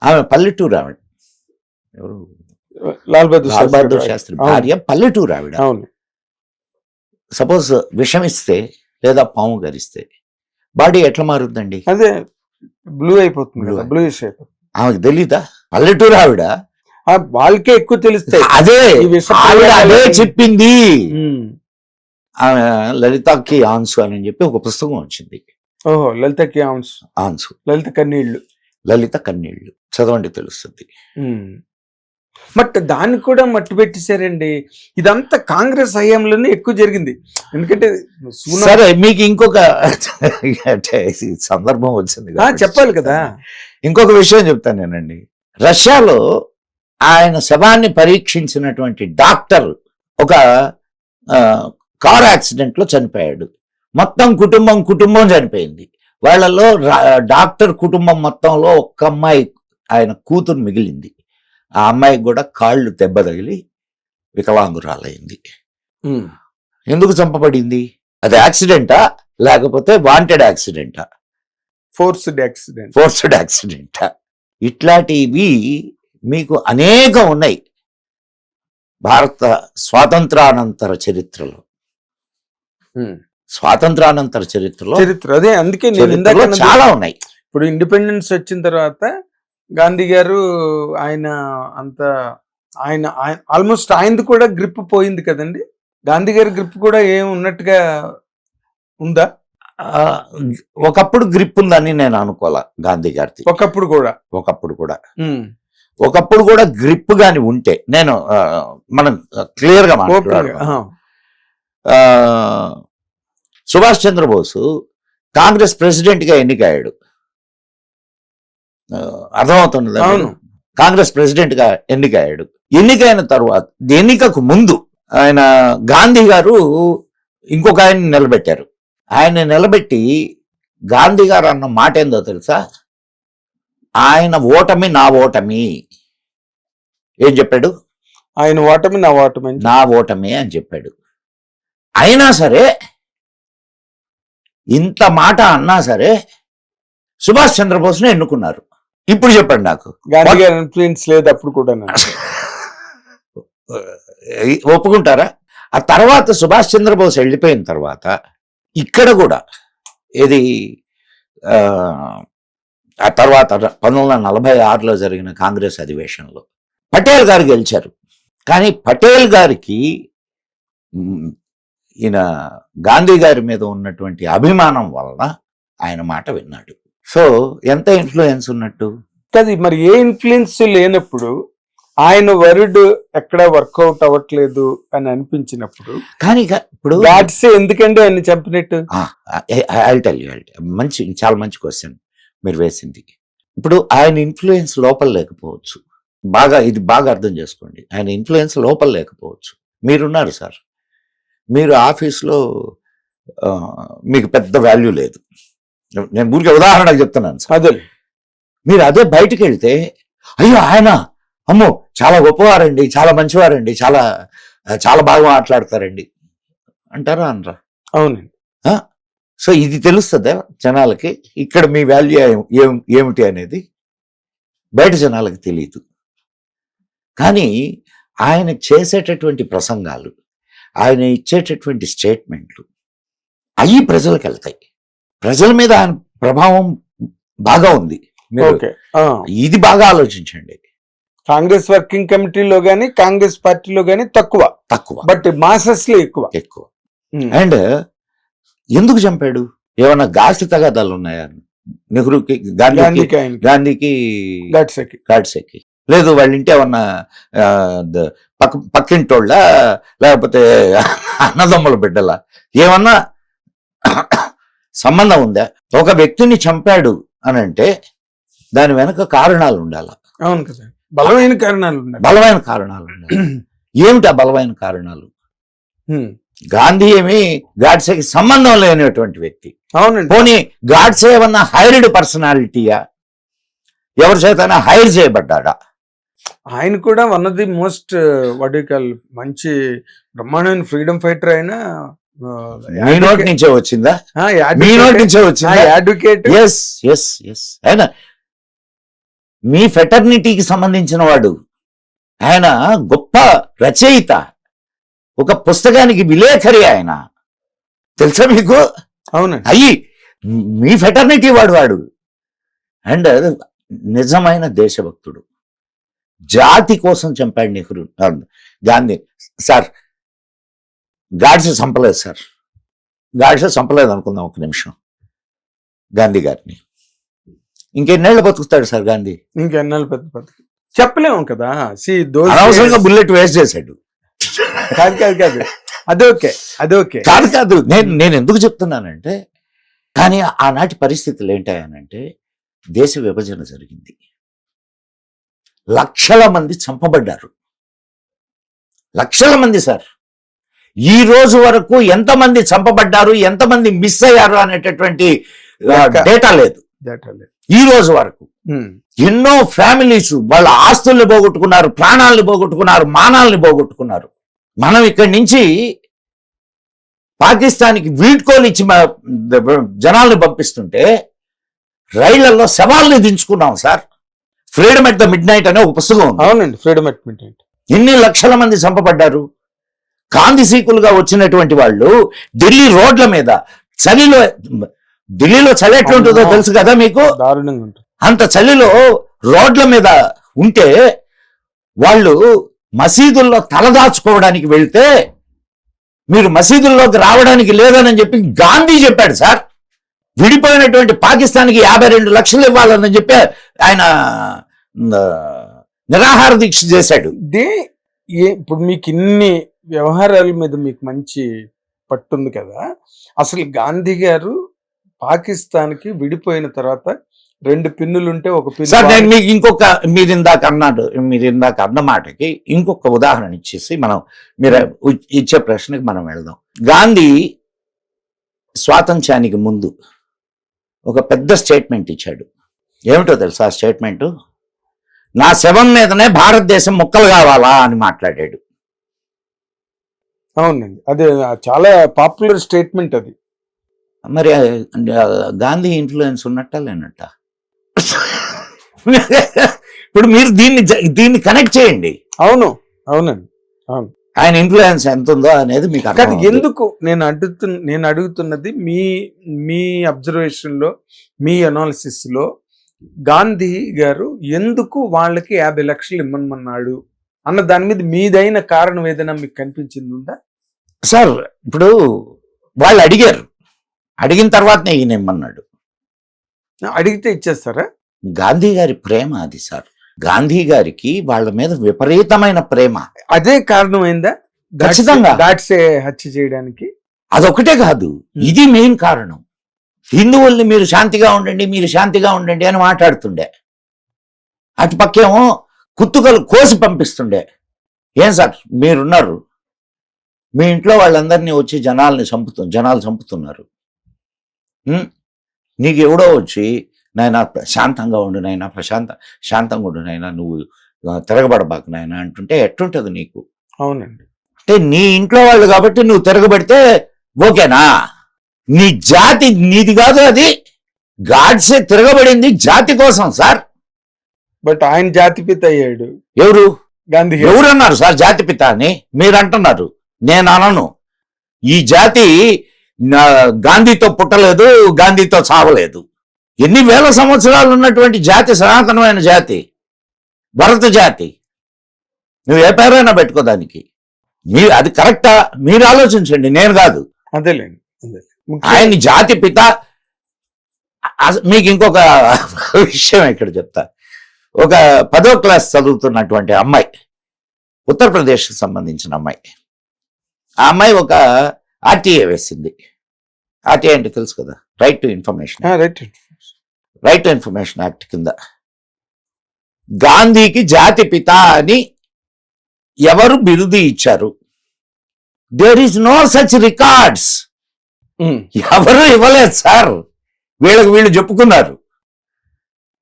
ఆమె పల్లెటూరు ఆవిడ. ఎవరు? లాల్ బహదూర్ శాస్త్రి భార్య పల్లెటూరు ఆవిడ. సపోజ్ విషమిస్తే లేదా పాము గరిస్తే బాడీ ఎట్లా మారుద్దండి? అదే బ్లూ అయిపోతుంది, బ్లూయిష్ అయిపోతుంది. ఆమెకు తెలీదా? పల్లెటూరు ఆవిడ, వాళ్ళకే ఎక్కువ తెలుస్తాయి. అదే చెప్పింది. ఆమె లలితకి ఆన్సు అని చెప్పి ఒక పుస్తకం వచ్చింది. ఓహో, లలితకి ఆన్సు, లలిత కన్నీళ్లు చదవండి, తెలుస్తుంది. బట్ దాన్ని కూడా మట్టి పెట్టేశారండి. ఇదంతా కాంగ్రెస్ హయాంలోనే ఎక్కువ జరిగింది. ఎందుకంటే సరే, మీకు ఇంకొక సందర్భం వచ్చింది, చెప్పాలి కదా. ఇంకొక విషయం చెప్తాను నేనండి. రష్యాలో ఆయన శవాన్ని పరీక్షించినటువంటి డాక్టర్ ఒక కార్ యాక్సిడెంట్ లో చనిపోయాడు. మొత్తం కుటుంబం చనిపోయింది. వాళ్ళలో డాక్టర్ కుటుంబం మొత్తంలో ఒక్క అమ్మాయి, ఆయన కూతురు మిగిలింది. ఆ అమ్మాయికి కూడా కాళ్ళు దెబ్బ తగిలి వికలాంగురాలైంది. ఎందుకు చంపబడింది? అది యాక్సిడెంటా లేకపోతే వాంటెడ్ యాక్సిడెంటా? ఫోర్స్డ్ యాక్సిడెంటా? ఇట్లాంటివి మీకు అనేకం ఉన్నాయి భారత స్వాతంత్రానంతర చరిత్రలో. అదే, అందుకే చాలా ఉన్నాయి. ఇప్పుడు ఇండిపెండెన్స్ వచ్చిన తర్వాత గాంధీ గారు ఆయన ఆల్మోస్ట్ ఆయనది కూడా గ్రిప్ పోయింది కదండి. గాంధీ గారి గ్రిప్ కూడా ఏం ఉన్నట్టుగా ఉందా? ఒకప్పుడు గ్రిప్ ఉందని నేను అనుకోలే గాంధీ గారిది. ఒకప్పుడు కూడా గ్రిప్ గాని ఉంటే నేను మనం క్లియర్ గా మాట్లాడాలి. సుభాష్ చంద్రబోస్ కాంగ్రెస్ ప్రెసిడెంట్ గా ఎన్నికయ్యాడు, అర్థమవుతున్నది. కాంగ్రెస్ ప్రెసిడెంట్ గా ఎన్నికయ్యాడు. ఎన్నికైన తర్వాత, ఎన్నికకు ముందు ఆయన గాంధీ గారు ఇంకొక ఆయన నిలబెట్టారు. ఆయన నిలబెట్టి గాంధీ గారు అన్న మాట ఏందో తెలుసా? ఆయన ఓటమి నా ఓటమి. ఏం చెప్పాడు? ఆయన ఓటమి నా ఓటమి అని చెప్పాడు. అయినా సరే, ఇంత మాట అన్నా సరే సుభాష్ చంద్రబోస్ను ఎన్నుకున్నారు. ఇప్పుడు చెప్పండి నాకు, గాంధీ గారి ఇన్ఫ్లుయెన్స్ లేదు అప్పుడు కూడా? ఒప్పుకుంటారా? ఆ తర్వాత సుభాష్ చంద్రబోస్ వెళ్ళిపోయిన తర్వాత ఇక్కడ కూడా ఇది ఆ తర్వాత 1946లో జరిగిన కాంగ్రెస్ అధివేశంలో పటేల్ గారు గెలిచారు. కానీ పటేల్ గారికి ఈయన గాంధీ గారి మీద ఉన్నటువంటి అభిమానం వలన ఆయన మాట విన్నాడు. సో ఎంత ఇన్ఫ్లుయెన్స్ ఉన్నట్టు అది. మరి ఏ ఇన్ఫ్లుయెన్స్ లేనప్పుడు, ఆయన వర్డ్ ఎక్కడ వర్కౌట్ అవ్వట్లేదు అని అనిపించినప్పుడు, కానీ ఇప్పుడు ఎందుకంటే ఆయన చెప్పినట్టు మంచి, చాలా మంచి క్వశ్చన్ మీరు వేసింది. ఇప్పుడు ఆయన ఇన్ఫ్లుయెన్స్ లోపల లేకపోవచ్చు, ఇది బాగా అర్థం చేసుకోండి. ఆయన ఇన్ఫ్లుయెన్స్ లోపల లేకపోవచ్చు. మీరున్నారు సార్, మీరు ఆఫీస్లో మీకు పెద్ద వాల్యూ లేదు, నేను ఊరికే ఉదాహరణకు చెప్తున్నాను సార్. అదే మీరు అదే బయటికి వెళ్తే, అయ్యో ఆయన, అమ్మో చాలా గొప్పవారండి, చాలా మంచివారండి, చాలా చాలా బాగా మాట్లాడతారండి, అంటారా అనరా? అవునండి. సో ఇది తెలుస్తుందా జనాలకి, ఇక్కడ మీ వాల్యూ ఏమిటి అనేది బయట జనాలకి తెలియదు. కానీ ఆయన చేసేటటువంటి ప్రసంగాలు, ఆయన ఇచ్చేటటువంటి స్టేట్మెంట్లు అవి ప్రజలకు వెళ్తాయి. ప్రజల మీద ఆయన ప్రభావం బాగా ఉంది. మీరు ఓకే. ఇది బాగా ఆలోచించండి. కాంగ్రెస్ వర్కింగ్ కమిటీలో గానీ కాంగ్రెస్ పార్టీలో గానీ తక్కువ, బట్ మాసెస్ లో ఎక్కువ. అండ్ ఎందుకు చంపాడు? ఏమన్నా గాసి తగాదాలు ఉన్నాయా నెహ్రూకి, గాంధీకి, గాడ్సేకి? లేదు వాళ్ళ ఇంటి ఏమన్నా పక్కింటోళ్ళ, లేకపోతే అన్నదమ్ముల బిడ్డలా, ఏమన్నా సంబంధం ఉందా? ఒక వ్యక్తిని చంపాడు అని అంటే దాని వెనక కారణాలు ఉండాల. అవును కదా, బలమైన కారణాలు ఉండాలి. ఏమిటి ఆ బలమైన కారణాలు? గాంధీ ఏమి గాడ్సేకి సంబంధం లేనటువంటి వ్యక్తి. అవునండి. పోనీ గాడ్సే ఏమన్నా హైర్డ్ పర్సనాలిటీయా? ఎవరి చేతైనా హైర్ చేయబడ్డా? ఆయన కూడా వన్ ఆఫ్ ది మోస్ట్ వాటికల్ మంచి బ్రహ్మాండమైన ఫ్రీడమ్ ఫైటర్. అయినా మీ నోటి నుంచే వచ్చిందా? మీ నోటి నుంచే వచ్చిందా? అడ్వకేట్. ఆయన మీ ఫెటర్నిటీకి సంబంధించిన వాడు. ఆయన గొప్ప రచయిత, ఒక పుస్తకానికి విలేఖరి ఆయన, తెలుసా మీకు? అవునండి. అయ్యి మీ ఫెటర్నిటీ వాడు. అండ్ నిజమైన దేశభక్తుడు. జాతి కోసం చంపాడు నెహ్రూ, గాంధీ. సార్ గాడ్సే చంపలేదు సార్, గాడ్సే చంపలేదు అనుకుందాం ఒక నిమిషం గాంధీ గారిని. ఇంకెన్నేళ్ళు బతుకుతాడు సార్ గాంధీ? ఇంకెన్నేళ్ళు బతుకు చెప్పలేము కదా. అనవసరంగా బుల్లెట్ వేస్ట్ చేశాడు. కాదు అదొకే కాదు. నేను ఎందుకు చెప్తున్నానంటే, కానీ ఆనాటి పరిస్థితులు ఏంటాయనంటే దేశ విభజన జరిగింది, లక్షల మంది చంపబడ్డారు, లక్షల మంది సార్. ఈ రోజు వరకు ఎంతమంది చంపబడ్డారు, ఎంతమంది మిస్ అయ్యారు అనేటటువంటి డేటా లేదు ఈ రోజు వరకు. ఎన్నో ఫ్యామిలీస్ వాళ్ళ ఆస్తుల్ని పోగొట్టుకున్నారు, ప్రాణాలను పోగొట్టుకున్నారు, మానాల్ని పోగొట్టుకున్నారు. మనం ఇక్కడి నుంచి పాకిస్తాన్కి వీడ్కోలు ఇచ్చి జనాల్ని పంపిస్తుంటే రైళ్లలో శవాల్ని దించుకున్నాం sir. Freedom at the midnight నైట్ అనే ఒక పుస్తకం ఉంది. అవునండి, ఫ్రీడమ్ ఎట్ మిడ్ నైట్. ఎన్ని లక్షల మంది చంపబడ్డారు. కాందిసీకులుగా వచ్చినటువంటి వాళ్ళు ఢిల్లీ రోడ్ల మీద చలిలో, ఢిల్లీలో చలి ఎట్లుంటుందో తెలుసు కదా మీకు, దారుణంగా ఉంటుంది. అంత చలిలో రోడ్ల మీద ఉంటే వాళ్ళు మసీదుల్లో తలదాచుకోవడానికి వెళ్తే మీరు మసీదుల్లోకి రావడానికి లేదని చెప్పి గాంధీ చెప్పాడు సార్. విడిపోయినటువంటి పాకిస్తాన్కి 52 లక్షలు ఇవ్వాలని చెప్పి ఆయన నిరాహార దీక్ష చేశాడు. ఇప్పుడు మీకు ఇన్ని వ్యవహారాల మీద మీకు మంచి పట్టుంది కదా. అసలు గాంధీ గారు పాకిస్తాన్కి విడిపోయిన తర్వాత 2 పిన్నులుంటే ఒక పిన్ను. సార్ నేను మీకు ఇంకొక మీరు ఇందాక అన్న మాటకి ఇంకొక ఉదాహరణ ఇచ్చేసి మీరు ఇచ్చే ప్రశ్నకి మనం వెళ్దాం. గాంధీ స్వాతంత్ర్యానికి ముందు ఒక పెద్ద స్టేట్మెంట్ ఇచ్చాడు. ఏమిటో తెలుసా ఆ స్టేట్మెంటు? నా శవం మీదనే భారతదేశం ముక్కలు కావాలా అని మాట్లాడాడు. అవునండి, అదే చాలా పాపులర్ స్టేట్మెంట్ అది. మరి గాంధీ ఇన్ఫ్లుయెన్స్ ఉన్నట్ట లేనట్ట? ఇప్పుడు మీరు దీన్ని కనెక్ట్ చేయండి. అవునండి. ఆయన ఇన్ఫ్లుయెన్స్ ఎంత ఉందో అనేది మీకు అర్థం. ఎందుకు నేను అడుగుతున్నది మీ అబ్జర్వేషన్ లో, మీ అనాలిసిస్ లో గాంధీ గారు ఎందుకు వాళ్ళకి 50 లక్షలు ఇమ్మన్నాడు అన్న దాని మీద మీదైన కారణం ఏదైనా మీకు కనిపించింది ఉందా సార్? ఇప్పుడు వాళ్ళు అడిగిన తర్వాతనే ఈయన ఇమ్మన్నాడు. అడిగితే ఇచ్చేస్తారా? గాంధీ గారి ప్రేమ అది సార్. గాంధీ గారికి వాళ్ళ మీద విపరీతమైన ప్రేమ. అదే కారణమైందా ఖచ్చితంగా గాడ్సే హత్య చేయడానికి? అదొకటే కాదు, ఇది మెయిన్ కారణం. హిందువుల్ని మీరు శాంతిగా ఉండండి అని మాట్లాడుతుండే, అటు పక్కేమో కుత్తుకలు కోసి పంపిస్తుండే. ఏం సార్ మీరున్నారు, మీ ఇంట్లో వాళ్ళందరినీ వచ్చి జనాలు చంపుతున్నారు. నీకు ఎవడో వచ్చి నాయన శాంతంగా ఉండు నాయన, శాంతంగా ఉండు నాయన, నువ్వు తిరగబడబాకు నాయన అంటుంటే ఎట్టుంటది నీకు? అవునండి. అంటే నీ ఇంట్లో వాళ్ళు కాబట్టి నువ్వు తిరగబడితే ఓకేనా? నీ జాతి నీది కాదు, అది గాడ్సే తిరగబడింది జాతి కోసం సార్. బట్ ఆయన జాతిపిత అయ్యాడు. ఎవరు గాంధీ. ఎవరన్నారు సార్ జాతిపిత అని? మీరు అంటున్నారు, నేను అనను. ఈ జాతి గాంధీతో పుట్టలేదు, గాంధీతో చావలేదు. ఎన్ని వేల సంవత్సరాలు ఉన్నటువంటి జాతి, సనాతనమైన జాతి, భరత జాతి. నువ్వు ఏ పేరైనా పెట్టుకో దానికి. అది కరెక్టా? మీరు ఆలోచించండి, నేను కాదు. అదేలేండి. ఆయన జాతి పిత. మీకు ఇంకొక విషయం ఇక్కడ చెప్తా. ఒక 10వ క్లాస్ చదువుతున్నటువంటి అమ్మాయి, ఉత్తరప్రదేశ్కి సంబంధించిన అమ్మాయి. ఆ అమ్మాయి ఒక ఆర్టీఏ వేసింది. ఆర్టీఏ అంటే తెలుసు కదా, right to information. Right to information act కింద గాంధీకి జాతి పిత అని ఎవరు బిరుదు ఇచ్చారు? There is no such records. ఎవరు ఇవ్వలేదు సార్. వీళ్ళు చెప్పుకున్నారు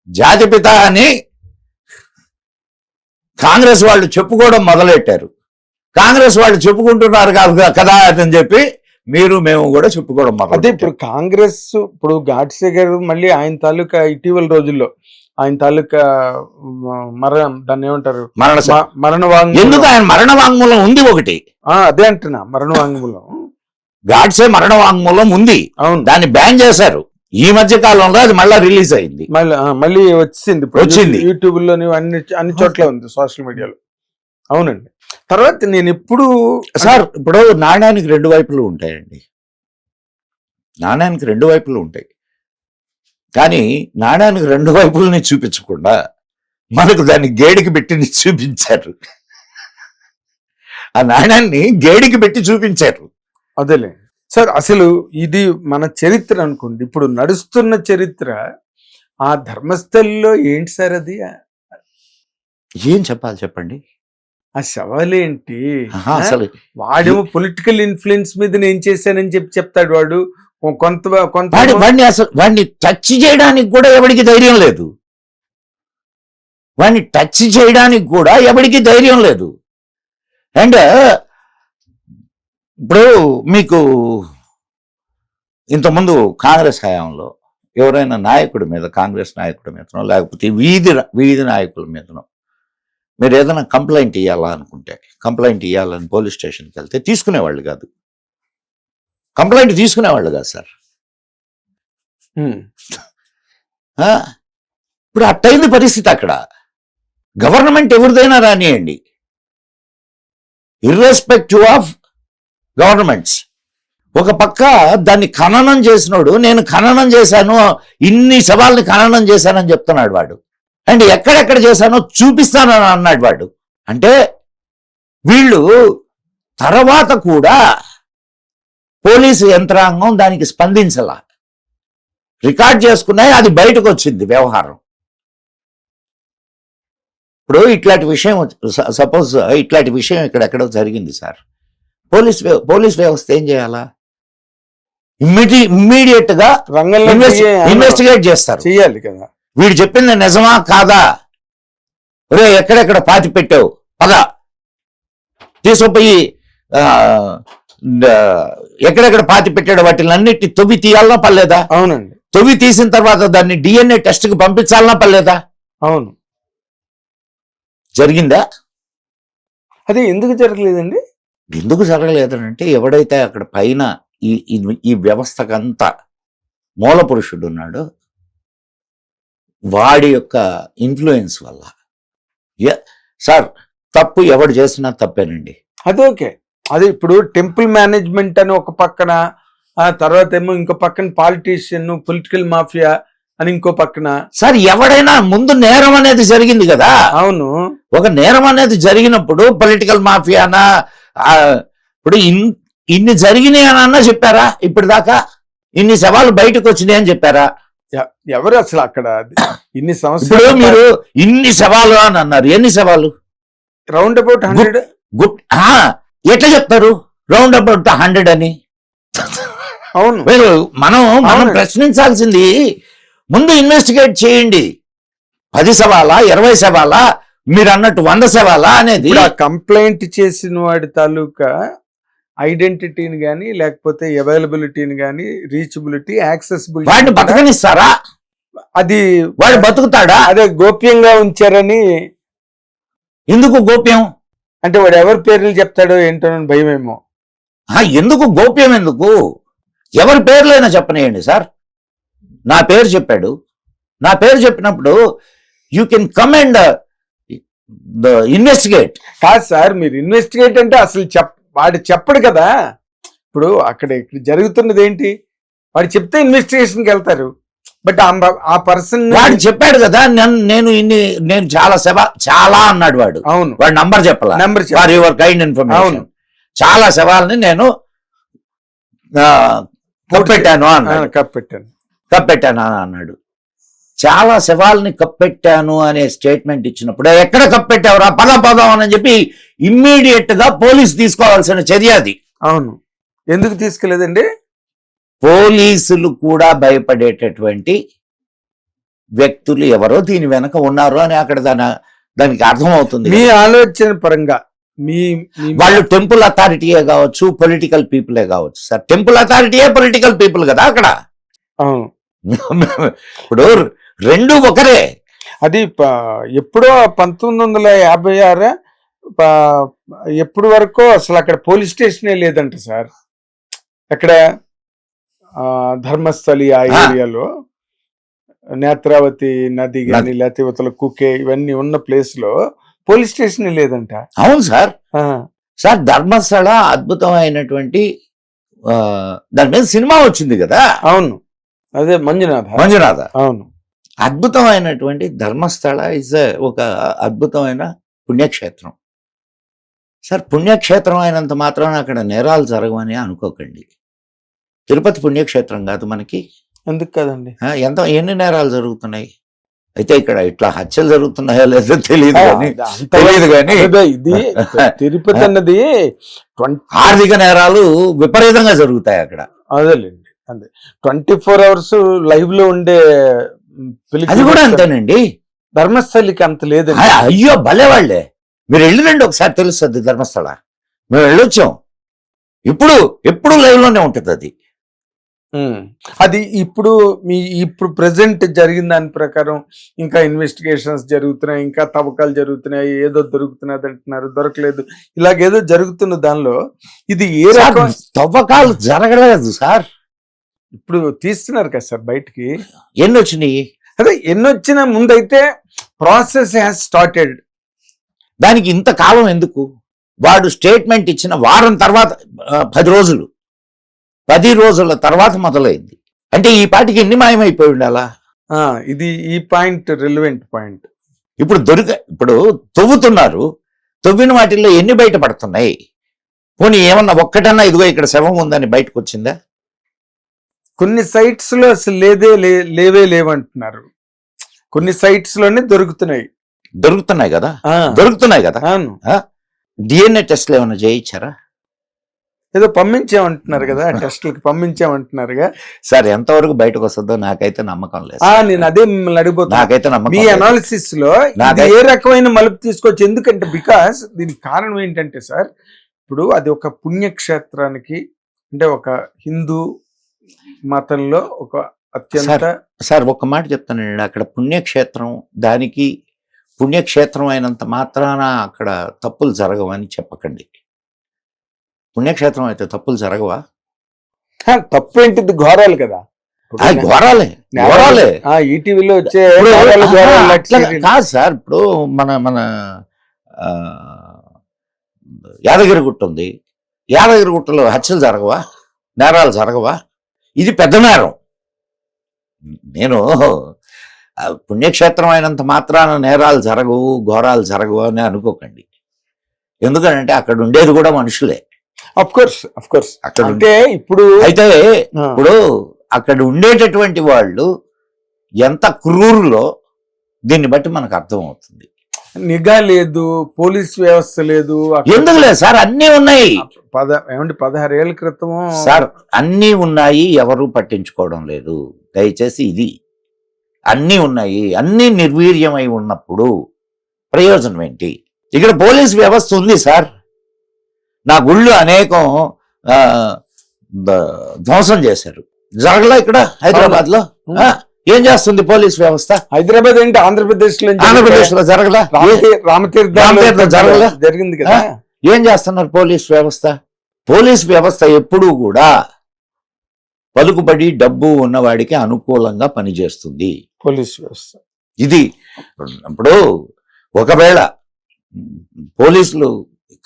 జాతిపిత అని. కాంగ్రెస్ వాళ్ళు చెప్పుకోవడం మొదలెట్టారు. కాంగ్రెస్ వాళ్ళు చెప్పుకుంటున్నారు కదా అని చెప్పి మేము కూడా చెప్పుకోవడం అదే. ఇప్పుడు కాంగ్రెస్, ఇప్పుడు గాడ్సే గారు మళ్ళీ ఆయన తాలూకా ఇటీవల రోజుల్లో ఆయన తాలూకా దాన్ని ఏమంటారు, మరణ వాంగ్మూలం. ఎందుకు ఆయన మరణ వాంగ్మూలం ఉంది ఒకటి. అదే అంటున్నా, మరణ వాంగ్మూలం. గాడ్సే మరణ వాంగ్మూలం ఉంది. అవును, దాన్ని బ్యాన్ చేశారు. ఈ మధ్య కాలంలో అది మళ్ళీ రిలీజ్ అయింది. మళ్ళీ వచ్చింది యూట్యూబ్ లో, అన్ని చోట్ల ఉంది, సోషల్ మీడియాలో. అవునండి. తర్వాత నేను ఎప్పుడు సార్, ఇప్పుడు నాణ్యానికి 2 వైపులు ఉంటాయండి. నాణ్యానికి 2 వైపులు ఉంటాయి. కానీ నాణ్యానికి 2 వైపులని చూపించకుండా మనకు దాన్ని గేడికి పెట్టి చూపించారు. ఆ నాణ్యాన్ని గేడికి పెట్టి చూపించారు. అదేలే సార్. అసలు ఇది మన చరిత్ర అనుకోండి, ఇప్పుడు నడుస్తున్న చరిత్ర. ఆ ధర్మస్థలిలో ఏంటి సార్ అది? ఏం చెప్పాలి చెప్పండి. ఆ శవాలేంటి? అసలు వాడేమో పొలిటికల్ ఇన్ఫ్లుయెన్స్ మీద నేను చేశానని చెప్తాడు వాడు. వాడిని అసలు వాడిని టచ్ చేయడానికి కూడా ఎవరికి ధైర్యం లేదు. వాడిని టచ్ చేయడానికి కూడా ఎవరికి ధైర్యం లేదు. అండ్ ఇప్పుడు మీకు ఇంతకుముందు కాంగ్రెస్ హయాంలో ఎవరైనా నాయకుడి మీద, కాంగ్రెస్ నాయకుడి మీదనో లేకపోతే వీధి నాయకుల మీదనో మీరు ఏదైనా కంప్లైంట్ ఇవ్వాలా అనుకుంటే, కంప్లైంట్ ఇవ్వాలని పోలీస్ స్టేషన్కి వెళ్తే తీసుకునేవాళ్ళు కాదు. కంప్లైంట్ తీసుకునేవాళ్ళు కాదు సార్. ఇప్పుడు అట్టయింది పరిస్థితి అక్కడ. గవర్నమెంట్ ఎవరిదైనా రానియండి, ఇర్రెస్పెక్టివ్ ఆఫ్ గవర్నమెంట్స్. ఒక పక్క దాన్ని ఖననం చేసినోడు, నేను ఖననం చేశాను, ఇన్ని సవాళ్ళని ఖననం చేశానని చెప్తున్నాడు వాడు. అండ్ ఎక్కడెక్కడ చేశానో చూపిస్తానని అన్నాడు వాడు. అంటే వీళ్ళు తర్వాత కూడా పోలీసు యంత్రాంగం దానికి స్పందించాల. రికార్డ్ చేసుకున్నాయి, అది బయటకు వచ్చింది వ్యవహారం. ఇప్పుడు ఇట్లాంటి విషయం, సపోజ్ ఇట్లాంటి విషయం ఇక్కడెక్కడో జరిగింది సార్. పోలీస్ వ్యవస్థ ఏం చేయాలా? ఇమ్మీడియట్ గా ఇన్వెస్టిగేట్ చేస్తారు. చేయాలి కదా. వీడు చెప్పింది నిజమా కాదా, రే ఎక్కడెక్కడ పాతి పెట్టావు పద తీసుకుపోయి ఎక్కడెక్కడ పాతి పెట్టాడు వాటిలన్నిటిని తొవ్వి తీయాలన్నా పర్లేదా? అవునండి. తొవ్వి తీసిన తర్వాత దాన్ని DNA టెస్ట్ కి పంపించాలన్నా పర్లేదా? అవును. జరిగిందా? అదే ఎందుకు జరగలేదండి? ఎందుకు జరగలేదంటే ఎవడైతే అక్కడ పైన ఈ వ్యవస్థకంతా మూల పురుషుడు ఉన్నాడో వాడి యొక్క ఇన్ఫ్లుయెన్స్ వల్ల. సార్, తప్పు ఎవడు చేసినా తప్పేనండి. అది ఓకే. అదే ఇప్పుడు టెంపుల్ మేనేజ్మెంట్ అని ఒక పక్కన, ఆ తర్వాత ఏమో ఇంకో పక్కన పాలిటీషియన్, పొలిటికల్ మాఫియా అని ఇంకో పక్కన. సార్, ఎవడైనా ముందు నేరం అనేది జరిగింది కదా. అవును. ఒక నేరం అనేది జరిగినప్పుడు పొలిటికల్ మాఫియానా, ఇప్పుడు ఇన్ని జరిగినాయి అన్నా చెప్పారా? ఇప్పటిదాకా ఇన్ని సవాళ్ళు బయటకు వచ్చినాయి అని చెప్పారా? ఎవరు అసలు అక్కడ ఇన్ని సంవత్సరాలు మీరు ఇన్ని సవాళ్ళు అని అన్నారు. ఎన్ని సవాళ్ళు? Round about 100. ఎట్లా చెప్తారు రౌండ్ అబౌట్ 100 అని? అవును. మనం ప్రశ్నించాల్సింది ముందు ఇన్వెస్టిగేట్ చేయండి. 10 సవాలా, 20 సవాలా, మీరు అన్నట్టు 100 శవాలా అనేది? ఇప్పుడు ఆ కంప్లైంట్ చేసిన వాడి తాలూకా ఐడెంటిటీని గానీ లేకపోతే అవైలబిలిటీని గానీ రీచబిలిటీ వాడిని యాక్సెసిబిలిటీ బతకనిస్తారా? అది వాడు బతుకుతాడా? అదే గోప్యంగా ఉంచారని. ఎందుకు గోప్యం? అంటే వాడు ఎవరి పేర్లు చెప్తాడో ఏంటోనని భయమేమో. ఎందుకు గోప్యం? ఎందుకు? ఎవరి పేర్లైనా చెప్పనేయండి సార్. నా పేరు చెప్పాడు, నా పేరు చెప్పినప్పుడు you can come and investigate. కాదు సార్, మీరు ఇన్వెస్టిగేట్ అంటే అసలు వాడు చెప్పడు కదా. ఇప్పుడు ఇక్కడ జరుగుతున్నది ఏంటి, వాడు చెప్తే ఇన్వెస్టిగేషన్కి వెళ్తారు. బట్ ఆ పర్సన్ వాడు చెప్పాడు కదా, నేను చాలా అన్నాడు వాడు. అవును, వాడు నంబర్ చెప్పాల. Number for your kind information, చాలా శవాలని నేను కప్పెట్టాను అన్నాడు. కప్పెట్టాను అన్నాడు. చాలా శవాలని కప్పెట్టాను అనే స్టేట్మెంట్ ఇచ్చినప్పుడు ఎక్కడ కప్పెట్టావురా, పదం అని చెప్పి ఇమ్మీడియట్ గా పోలీసు తీసుకోవాల్సిన చర్య అది. అవును, ఎందుకు తీసుకోలేదండి? పోలీసులు కూడా భయపడేటటువంటి వ్యక్తులు ఎవరో దీని వెనక ఉన్నారు అని అక్కడ దానికి అర్థమవుతుంది. మీ ఆలోచన పరంగా వాళ్ళు టెంపుల్ అథారిటీయే కావచ్చు, పొలిటికల్ పీపులే కావచ్చు సార్. టెంపుల్ అథారిటీయే పొలిటికల్ పీపుల్ కదా అక్కడ. ఇప్పుడు రెండు ఒకరే. అది ఎప్పుడో 1956 ఎప్పుడు వరకు అసలు అక్కడ పోలీస్ స్టేషనే లేదంట సార్. అక్కడ ధర్మస్థలి ఆ ఏరియాలో నేత్రావతి నది కానీ లేకపోతే ఇవతల కుకే ఇవన్నీ ఉన్న ప్లేస్ లో పోలీస్ స్టేషన్ లేదంట. అవును సార్. సార్ ధర్మస్థల అద్భుతమైనటువంటి దాని మీద సినిమా వచ్చింది కదా. అవును, అదే మంజునాథ. అవును, అద్భుతమైనటువంటి ధర్మస్థల ఇస్ ఒక అద్భుతమైన పుణ్యక్షేత్రం సార్. పుణ్యక్షేత్రం అయినంత మాత్రాన అక్కడ నేరాలు జరగవని అనుకోకండి. తిరుపతి పుణ్యక్షేత్రం కాదు మనకి. ఎందుకు కదండి, ఎన్ని నేరాలు జరుగుతున్నాయి. అయితే ఇక్కడ ఇట్లా హత్యలు జరుగుతున్నాయో లేదో తెలియదు కానీ ఇది తిరుపతి అన్నది ఆర్థిక నేరాలు విపరీతంగా జరుగుతాయి అక్కడ. అదేలేండి, అదే 24 hours లైవ్ లో ఉండే అది కూడా అంతేనండి. ధర్మస్థలికి అంత లేదు. అయ్యో భలే వాళ్ళే, మీరు వెళ్ళిరండి ఒకసారి తెలుస్తుంది ధర్మస్థల. మేము వెళ్ళొచ్చాం, ఎప్పుడు లైవ్ లోనే ఉంటుంది అది. అది ఇప్పుడు ప్రెసెంట్ జరిగిన దాని ప్రకారం ఇంకా ఇన్వెస్టిగేషన్స్ జరుగుతున్నాయి, ఇంకా తవ్వకాలు జరుగుతున్నాయి, ఏదో దొరుకుతున్నది అంటున్నారు, దొరకలేదు, ఇలాగేదో జరుగుతున్న దానిలో ఇది ఏ రకం తవ్వకాలు జరగలేదు సార్. ఇప్పుడు తీస్తున్నారు కదా సార్ బయటికి. ఎన్ని వచ్చినాయి? అదే ఎన్ని వచ్చినా ముందైతే ప్రాసెస్ హ్యాస్ స్టార్టెడ్. దానికి ఇంత కాలం ఎందుకు? వాడు స్టేట్మెంట్ ఇచ్చిన వారం తర్వాత 10 రోజుల తర్వాత మొదలైంది అంటే ఈ పాటికి ఎన్ని మాయమైపోయి ఉండాలా? ఇది ఈ పాయింట్ రిలవెంట్ పాయింట్. ఇప్పుడు తవ్వుతున్నారు, తవ్విన వాటిల్లో ఎన్ని బయటపడుతున్నాయి? పోనీ ఏమన్నా ఒక్కటన్నా ఇదిగో ఇక్కడ శవం ఉందని బయటకు వచ్చిందా? కొన్ని సైట్స్ లో అసలు లేవంటున్నారు. కొన్ని సైట్స్ లోనే దొరుకుతున్నాయి కదా. అవును, DNA టెస్ట్లు ఏమన్నా చేయించారా? ఏదో పంపించామంటున్నారు కదా, టెస్ట్లకి పంపించామంటున్నారుగా సార్. ఎంతవరకు బయటకు వస్తుందో నాకైతే నమ్మకం లేదు. నేను అదే మిమ్మల్ని అడిగిపోతున్నా, నాకైతే నమ్మకం. మీ అనాలిసిస్ లో ఏ రకమైన మలుపు తీసుకోవచ్చు? ఎందుకంటే బికాస్ దీనికి కారణం ఏంటంటే సార్, ఇప్పుడు అది ఒక పుణ్యక్షేత్రానికి, అంటే ఒక హిందూ మతంలో ఒక అత్యంత. సార్ ఒక్క మాట చెప్తానండి, అక్కడ పుణ్యక్షేత్రం అయినంత మాత్రాన అక్కడ తప్పులు జరగవని చెప్పకండి. పుణ్యక్షేత్రం అయితే తప్పులు జరగవా? తప్పు ఏంటిది? ఘోరాలు కదా. ఘోరాలే. ఈటీవీలో వచ్చే కాదు సార్. ఇప్పుడు మన యాదగిరిగుట్ట ఉంది. యాదగిరిగుట్టలో హత్యలు జరగవా? నేరాలు జరగవా? ఇది పెద్ద నేరం. నేను పుణ్యక్షేత్రం అయినంత మాత్రాన నేరాలు జరగవు, ఘోరాలు జరగవు అని అనుకోకండి. ఎందుకంటే అక్కడ ఉండేది కూడా మనుషులే. అఫ్ కోర్స్ అంటే ఇప్పుడు అక్కడ ఉండేటటువంటి వాళ్ళు ఎంత క్రూరులో దీన్ని బట్టి మనకు అర్థం అవుతుంది. నిఘా లేదు, పోలీస్ వ్యవస్థ లేదు. ఎందుకు లేదు సార్? అన్నీ ఉన్నాయి. 16 ఏళ్ల క్రితం సార్ అన్నీ ఉన్నాయి, ఎవరు పట్టించుకోవడం లేదు. దయచేసి ఇది అన్నీ ఉన్నాయి, అన్నీ నిర్వీర్యమై ఉన్నప్పుడు ప్రయోజనం ఏంటి? ఇక్కడ పోలీస్ వ్యవస్థ ఉంది సార్. నా గుళ్ళు అనేకం ధ్వంసం చేశారు. జరగలా ఇక్కడ హైదరాబాద్ లో? ఏం చేస్తుంది పోలీస్ వ్యవస్థ? హైదరాబాద్ ఏంటి, ఆంధ్రప్రదేశ్ లో జరగలా? రామతీర్థం జరగలా? జరిగింది కదా. ఏం చేస్తున్నారు పోలీస్ వ్యవస్థ? పోలీస్ వ్యవస్థ ఎప్పుడూ కూడా పలుకుబడి డబ్బు ఉన్నవాడికి అనుకూలంగా పనిచేస్తుంది పోలీస్ వ్యవస్థ. ఇది ఇప్పుడు ఒకవేళ పోలీసులు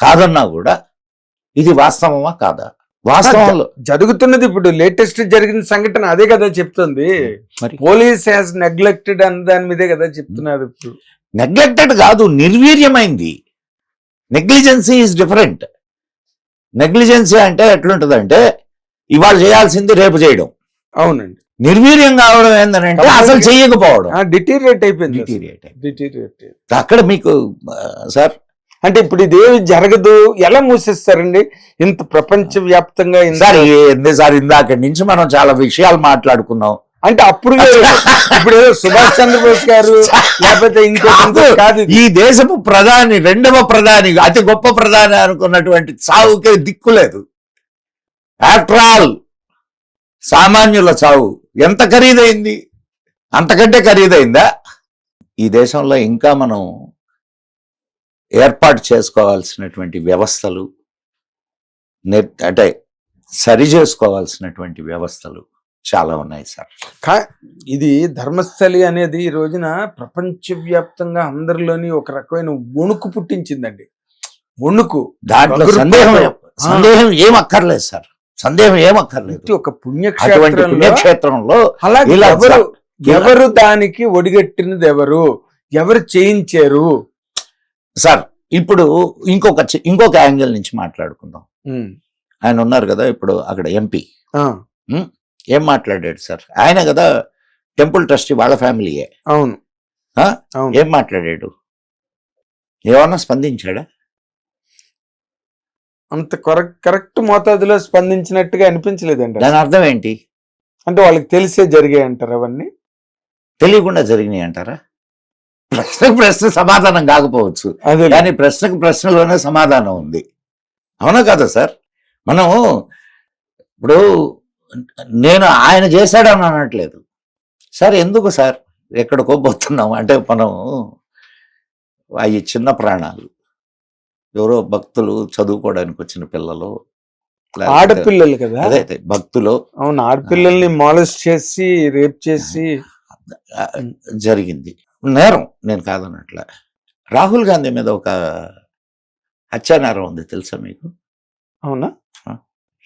కాదన్నా కూడా ఇది వాస్తవమా కాదా? వాస్తవంలో జరుగుతున్నది ఇప్పుడు లేటెస్ట్ జరిగిన సంఘటన అదే కదా చెప్తుంది. మరి పోలీస్ హ్యాస్ నెగ్లెక్టెడ్ అన్న దాని మీదే కదా చెప్తున్నారు. ఇప్పుడు నెగ్లెక్టెడ్ కాదు, నిర్వీర్యమైంది. Negligence is different. నెగ్లిజెన్సీ అంటే ఎట్లుంటదంటే ఇవాళ చేయాల్సింది రేపు చేయడం. అవునండి. నిర్వీర్యం కావడం ఏంటంటే అసలు చేయకపోవడం. డిటీరియేట్ అయిపోయింది. అక్కడ మీకు సార్ అంటే ఇప్పుడు ఇదేమి జరగదు, ఎలా మూసేస్తారండి ఇంత ప్రపంచ వ్యాప్తంగా? సార్ ఇందాక నుంచి మనం చాలా విషయాలు మాట్లాడుకున్నాం. అంటే అప్పుడు ఇప్పుడు సుభాష్ చంద్రబోస్ గారు లేకపోతే ఇంకో కాదు, ఈ దేశపు ప్రధాని, రెండవ ప్రధాని, అతి గొప్ప ప్రధాని అనుకున్నటువంటి చావుకే దిక్కులేదు. ఆఫ్టర్ ఆల్ సామాన్యుల చావు ఎంత ఖరీదైంది? అంతకంటే ఖరీదైందా? ఈ దేశంలో ఇంకా మనం ఏర్పాటు చేసుకోవాల్సినటువంటి వ్యవస్థలు, అంటే సరి చేసుకోవాల్సినటువంటి వ్యవస్థలు చాలా ఉన్నాయి సార్. ఇది ధర్మస్థలి అనేది ఈ రోజున ప్రపంచవ్యాప్తంగా అందరిలోని ఒక రకమైన వణుకు పుట్టించిందండి. వణుకు, దాంట్లో సందేహం ఏం అక్కర్లేదు సార్. సందేహం ఏమక్కర్లేదు. ఒక పుణ్యక్షేత్రంలో అలా ఎవరు దానికి ఒడిగట్టినది, ఎవరు చేయించారు సార్? ఇప్పుడు ఇంకొక యాంగిల్ నుంచి మాట్లాడుకుందాం. ఆయన ఉన్నారు కదా ఇప్పుడు అక్కడ ఎంపీ, ఏం మాట్లాడాడు సార్? ఆయన కదా టెంపుల్ ట్రస్టీ, వాళ్ళ ఫ్యామిలీయే. అవును. ఏం మాట్లాడాడు? ఏమన్నా స్పందించాడా? అంత కరెక్ట్ మోతాదులో స్పందించినట్టుగా అనిపించలేదండి. దాని అర్థం ఏంటి? అంటే వాళ్ళకి తెలిసే జరిగాయి అంటారు, అవన్నీ తెలియకుండా జరిగినాయి అంటారా? ప్రశ్న సమాధానం కాకపోవచ్చు, కానీ ప్రశ్నలోనే సమాధానం ఉంది. అవునా కదా సార్? మనం ఇప్పుడు నేను ఆయన చేశాడని అనట్లేదు సార్. ఎందుకు సార్ ఎక్కడికో పోతున్నాం అంటే, మనం అవి చిన్న ప్రాణాలు, ఎవరో భక్తులు, చదువుకోవడానికి వచ్చిన పిల్లలు, ఆడపిల్లలు కదా, అదైతే భక్తులు. అవును, ఆడపిల్లల్ని మాలెస్ట్ చేసి రేప్ చేసి జరిగింది. నేరం నేను కాదన్నట్ల. రాహుల్ గాంధీ మీద ఒక హత్యా నేరం ఉంది, తెలుసా మీకు? అవునా?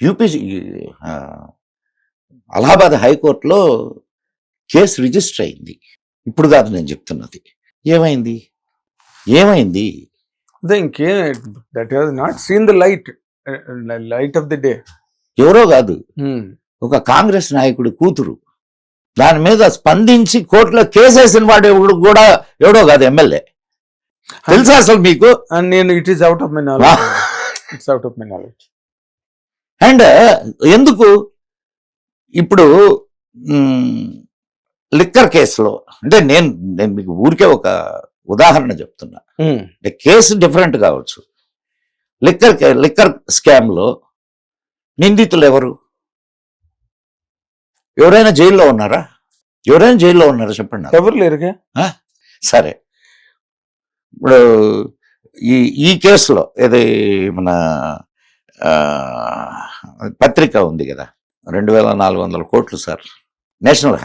యూపీ అలహాబాద్ హైకోర్టులో కేసు రిజిస్టర్ అయింది. ఇప్పుడు కాదు నేను చెప్తున్నది. ఏమైంది? That has not seen the light of the day. ఎవరో కాదు, ఒక కాంగ్రెస్ నాయకుడి కూతురు దాని మీద స్పందించి కోర్టులో కేసేసిన వాడు కూడా ఎవడో కాదు, ఎమ్మెల్యే. తెలుసా అసలు మీకు? నేను it is out of my knowledge. And ఎందుకు ఇప్పుడు లిక్కర్ కేసులో, అంటే నేను మీకు ఊరికే ఒక ఉదాహరణ చెప్తున్నా. అంటే కేసు డిఫరెంట్ కావచ్చు. లిక్కర్ స్కామ్ లో నిందితులు ఎవరు? ఎవరైనా జైల్లో ఉన్నారా? చెప్పండి. ఎవరు లేరుగా. సరే, ఇప్పుడు ఈ కేసులో ఏది మన పత్రిక ఉంది కదా, 2400 కోట్లు సార్, నేషనల్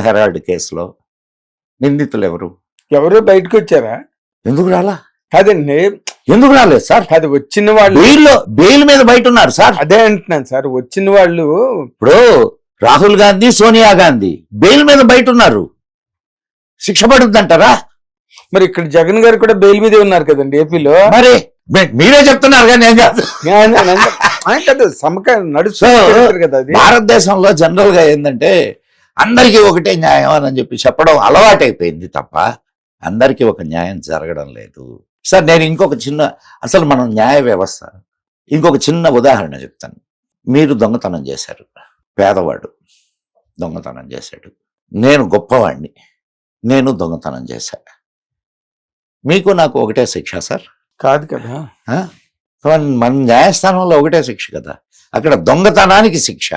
హెరాల్డ్ కేసులో నిందితులు ఎవరు బయటకు వచ్చారా? ఎందుకు రాలా? కాదండి, ఎందుకు రాలేదు సార్? అది వచ్చిన వాళ్ళు బెయిల్ మీద బయట ఉన్నారు సార్. అదే అంటున్నాను సార్, వచ్చిన వాళ్ళు. ఇప్పుడు రాహుల్ గాంధీ, సోనియా గాంధీ బెయిల్ మీద బయట ఉన్నారు, శిక్ష పడుతుందంటారా? మరి ఇక్కడ జగన్ గారు కూడా బెయిల్ మీదే ఉన్నారు కదండి ఏపీలో. మరి మీరే చెప్తున్నారు కానీ నేను కాదు. నడుస్తుంది కదా. భారతదేశంలో జనరల్ గా ఏంటంటే అందరికీ ఒకటే న్యాయం అని చెప్పి చెప్పడం అలవాటైపోయింది తప్ప అందరికీ ఒక న్యాయం జరగడం లేదు సార్. నేను అసలు మనం న్యాయ వ్యవస్థ, ఇంకొక చిన్న ఉదాహరణ చెప్తాను. మీరు దొంగతనం చేశారు, పేదవాడు దొంగతనం చేశాడు, నేను గొప్పవాడిని, నేను దొంగతనం చేశా. మీకు నాకు ఒకటే శిక్ష సార్. కాదు కదా. మన న్యాయస్థానంలో ఒకటే శిక్ష కదా. అక్కడ దొంగతనానికి శిక్ష.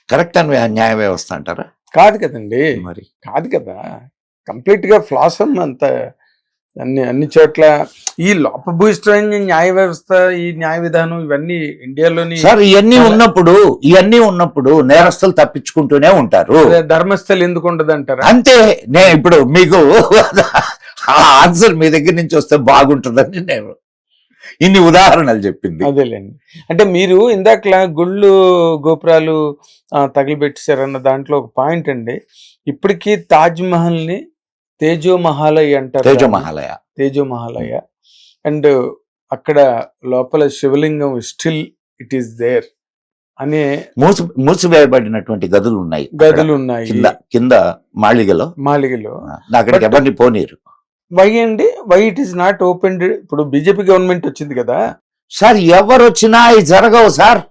కరెక్ట్ అని న్యాయ వ్యవస్థ అంటారా? కాదు కదండి, మరి కాదు కదా. కంప్లీట్ గా ఫ్లాస్ అంత అన్ని చోట్ల ఈ లోపభూయిష్టమైన న్యాయ వ్యవస్థ, ఈ న్యాయ విధానం ఇవన్నీ ఇండియాలోని సార్ ఇవన్నీ ఉన్నప్పుడు నేరస్తులు తప్పించుకుంటూనే ఉంటారు. ధర్మస్థలు ఎందుకు ఉండదు అంటారా? అంతే. నేను ఇప్పుడు మీకు ఆ ఆన్సర్ మీ దగ్గర నుంచి వస్తే బాగుంటుందని నేను ఇన్ని ఉదాహరణలు చెప్పింది. అదేలేండి. అంటే మీరు ఇందాకలా గుళ్ళు గోపురాలు తగిలిపెట్టేశారన్న దాంట్లో ఒక పాయింట్ అండి. ఇప్పటికీ తాజ్ మహల్ ని తేజోమహాలయ అంటారు. తేజోమహాలయ. అండ్ అక్కడ లోపల శివలింగం స్టిల్ ఇట్ ఈస్ దేర్ అనే మూసివేయబడినటువంటి గదులు ఉన్నాయి. కింద మాళిగలో అక్కడికి ఎవరిని పోనీరు. వై అండి? Why it is not open? ఇప్పుడు బీజేపీ గవర్నమెంట్ వచ్చింది కదా సార్. ఎవరు వచ్చినా ఇది జరగవు సార్.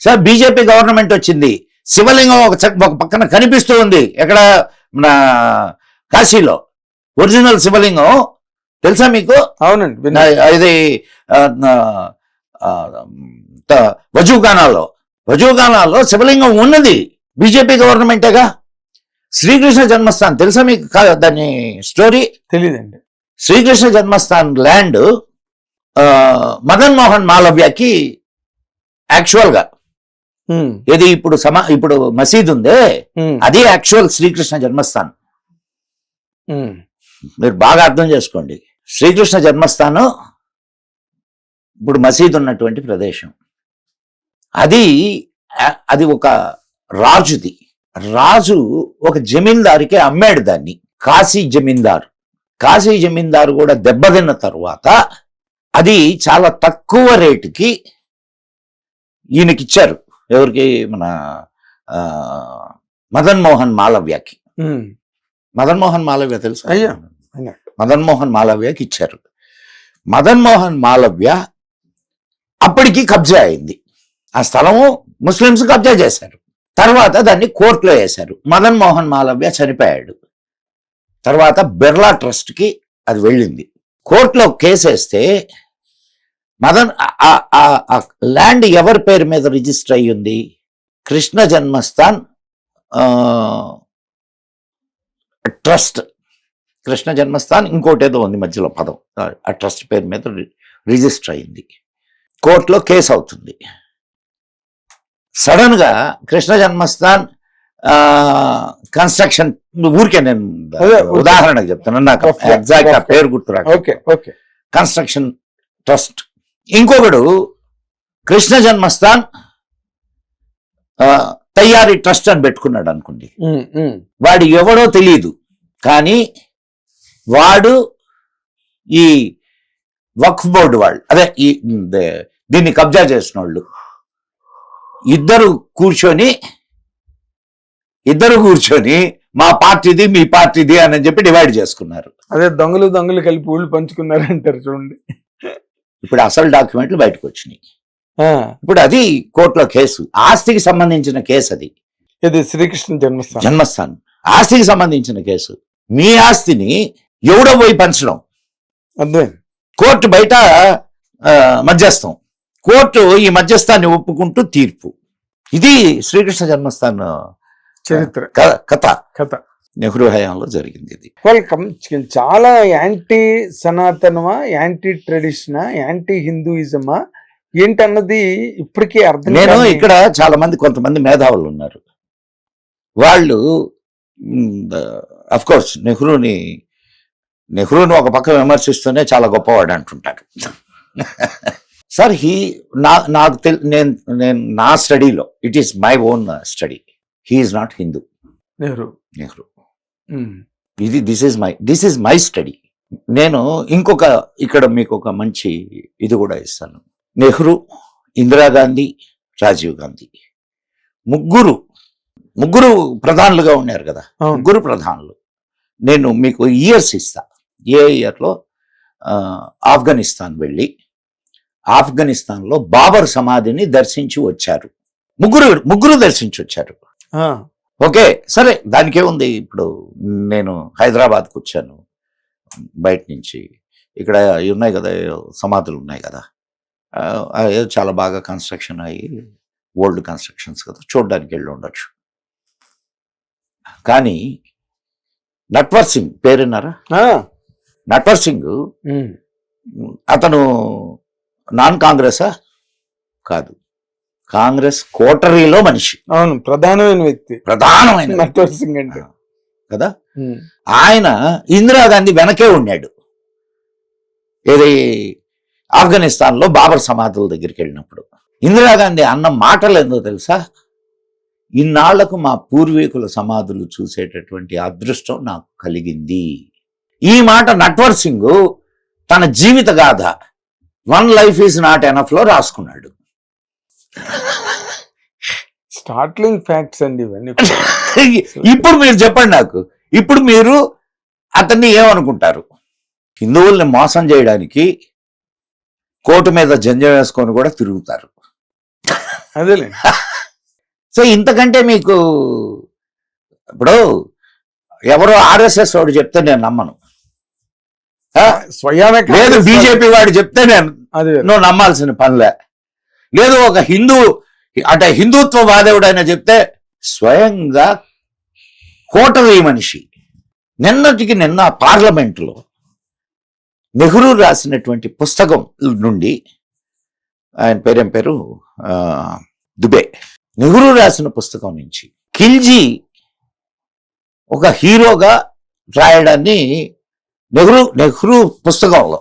సార్ బీజేపీ గవర్నమెంట్ వచ్చింది, శివలింగం ఒక పక్కన కనిపిస్తూ ఉంది. ఎక్కడ? మన కాశీలో ఒరిజినల్ శివలింగం తెలుసా మీకు? అవునండి. ఇది వజూగానాలో శివలింగం ఉన్నది. బీజేపీ గవర్నమెంటేగా. శ్రీకృష్ణ జన్మస్థాన్ తెలుసా మీకు? దాని స్టోరీ తెలీదండి. శ్రీకృష్ణ జన్మస్థాన్ ల్యాండ్ మదన్ మోహన్ మాలవ్యకి యాక్చువల్ గా ఇది ఇప్పుడు మసీద్ ఉందే, అది యాక్చువల్ శ్రీకృష్ణ జన్మస్థాన్. మీరు బాగా అర్థం చేసుకోండి. శ్రీకృష్ణ జన్మస్థానం ఇప్పుడు మసీద్ ఉన్నటువంటి ప్రదేశం. అది ఒక రాజుది. రాజు ఒక జమీందారుకి అమ్మాడు దాన్ని. కాశీ జమీందారు కూడా దెబ్బతిన్న తరువాత అది చాలా తక్కువ రేటుకి ఈయనకిచ్చారు. ఎవరికి? మన మదన్ మోహన్ మాలవ్యకి. మదన్ మోహన్ మాలవ్య తెలుసు? మదన్ మోహన్ మాలవ్యకి ఇచ్చారు. మదన్ మోహన్ మాలవ్య అప్పటికి కబ్జా అయింది. ఆ స్థలము ముస్లింస్ కబ్జా చేశారు. తర్వాత దాన్ని కోర్టులో వేశారు. మదన్ మోహన్ మాలవ్య చనిపోయాడు. తర్వాత బిర్లా ట్రస్ట్ కి అది వెళ్ళింది. కోర్టులో కేసేస్తే ల్యాండ్ ఎవరి పేరు మీద రిజిస్టర్ అయ్యింది? కృష్ణ జన్మస్థాన్ ట్రస్ట్. కృష్ణ జన్మస్థాన్ ఇంకోటి ఏదో ఉంది మధ్యలో పదం. ఆ ట్రస్ట్ పేరు మీద రిజిస్టర్ అయింది. కోర్టులో కేసు అవుతుంది. సడన్ గా కృష్ణ జన్మస్థాన్ కన్స్ట్రక్షన్, ఊరికే నేను ఉదాహరణకు చెప్తాను, నాకు ఎగ్జాక్ట్ ఆ పేరు గుర్తురా. Construction trust. ఇంకొకడు కృష్ణ జన్మస్థాన్ తయారీ ట్రస్ట్ అని పెట్టుకున్నాడు అనుకోండి. వాడు ఎవడో తెలియదు, కానీ వాడు ఈ వక్ఫ్ బోర్డు వాళ్ళు, అదే దీన్ని కబ్జా చేసిన వాళ్ళు ఇద్దరు కూర్చొని మా పార్టీది మీ పార్టీది అని చెప్పి డివైడ్ చేసుకున్నారు. అదే దొంగలు కలిపి ఊళ్ళు పంచుకున్నారు అంటారు చూడండి. ఇప్పుడు అసలు డాక్యుమెంట్లు బయటకు వచ్చినాయి. ఇప్పుడు అది కోర్టులో కేసు, ఆస్తికి సంబంధించిన కేసు. అది శ్రీకృష్ణ జన్మస్థాన్ ఆస్తికి సంబంధించిన కేసు. మీ ఆస్తిని ఎవడో పోయి పంచడం, అదే కోర్టు బయట మధ్యస్థం. కోర్టు ఈ మధ్యస్థాన్ని ఒప్పుకుంటూ తీర్పు. ఇది శ్రీకృష్ణ జన్మస్థాన్ చరిత్ర కథ నెహ్రూ హయాంలో జరిగింది. ఇది చాలా యాంటీ సనాతనమా, యాంటీ ట్రెడిషనా, యాంటీ హిందూయిజమా ఏంటన్నది ఇప్పటికీ అర్థం. నేను ఇక్కడ చాలా మంది కొంతమంది మేధావులు ఉన్నారు. వాళ్ళు అఫ్ కోర్స్ నెహ్రూని ఒక పక్క విమర్శిస్తూనే చాలా గొప్పవాడు అంటుంటారు. సార్ నేను నా స్టడీలో, it is my own study, he is not Hindu. Nehru this is my study. నేను ఇక్కడ మీకు ఒక మంచి ఇది కూడా ఇస్తాను. నెహ్రూ, ఇందిరాగాంధీ, రాజీవ్ గాంధీ ముగ్గురు ప్రధానులుగా ఉన్నారు కదా. ముగ్గురు ప్రధానులు. నేను మీకు ఇయర్స్ ఇస్తా. ఏ ఇయర్లో ఆఫ్ఘనిస్తాన్ వెళ్ళి ఆఫ్ఘనిస్తాన్లో బాబర్ సమాధిని దర్శించి వచ్చారు. ముగ్గురు దర్శించి వచ్చారు. ఓకే, సరే, దానికే ఉంది. ఇప్పుడు నేను హైదరాబాద్కు వచ్చాను, బయట నుంచి. ఇక్కడ ఇవి ఉన్నాయి కదా, సమాధులు ఉన్నాయి కదా, ఏదో చాలా బాగా కన్స్ట్రక్షన్ అయ్యి ఓల్డ్ కన్స్ట్రక్షన్స్ కదా, చూడడానికి వెళ్ళి ఉండొచ్చు. కానీ నట్వర్ సింగ్ పేరున్నారా? నట్వర్ సింగ్ అతను నాన్ కాంగ్రెసా? కాదు, కాంగ్రెస్ కోటరీలో మనిషి. అవును, ప్రధానమైన వ్యక్తి, ప్రధానమైన నట్వర్ సింగ్ అంటే కదా. ఆయన ఇందిరాగాంధీ వెనకే ఉన్నాడు. ఏది ఆఫ్ఘనిస్తాన్లో బాబర్ సమాధుల దగ్గరికి వెళ్ళినప్పుడు ఇందిరాగాంధీ అన్న మాటలు ఏందో తెలుసా? ఇన్నాళ్లకు మా పూర్వీకుల సమాధులు చూసేటటువంటి అదృష్టం నాకు కలిగింది. ఈ మాట నట్వర్ సింగ్ తన జీవిత గాథ one life is not enough లో రాసుకున్నాడు. స్టార్ట్లింగ్ ఫ్యాక్ట్స్ అండి ఇవన్నీ. ఇప్పుడు మీరు చెప్పండి నాకు, ఇప్పుడు మీరు అతన్ని ఏమనుకుంటారు? హిందువుల్ని మోసం చేయడానికి కోటు మీద జంజం వేసుకొని కూడా తిరుగుతారు. అదేలే. సో ఇంతకంటే మీకు ఇప్పుడు ఎవరో ఆర్ఎస్ఎస్ వాడు చెప్తే నేను నమ్మను, లేదు బీజేపీ వాడు చెప్తే నేను నువ్వు నమ్మాల్సిన పనిలే, లేదు ఒక అంటే హిందుత్వవాదేవుడైనా చెప్తే. స్వయంగా కోటరీ మనిషి నిన్నటికి నిన్న పార్లమెంటులో నెహ్రూ రాసినటువంటి పుస్తకం నుండి, ఆయన పేరేం పేరు, దుబే, నెహ్రూ రాసిన పుస్తకం నుంచి ఖిల్జీ ఒక హీరోగా రాయడాన్ని నెహ్రూ పుస్తకంలో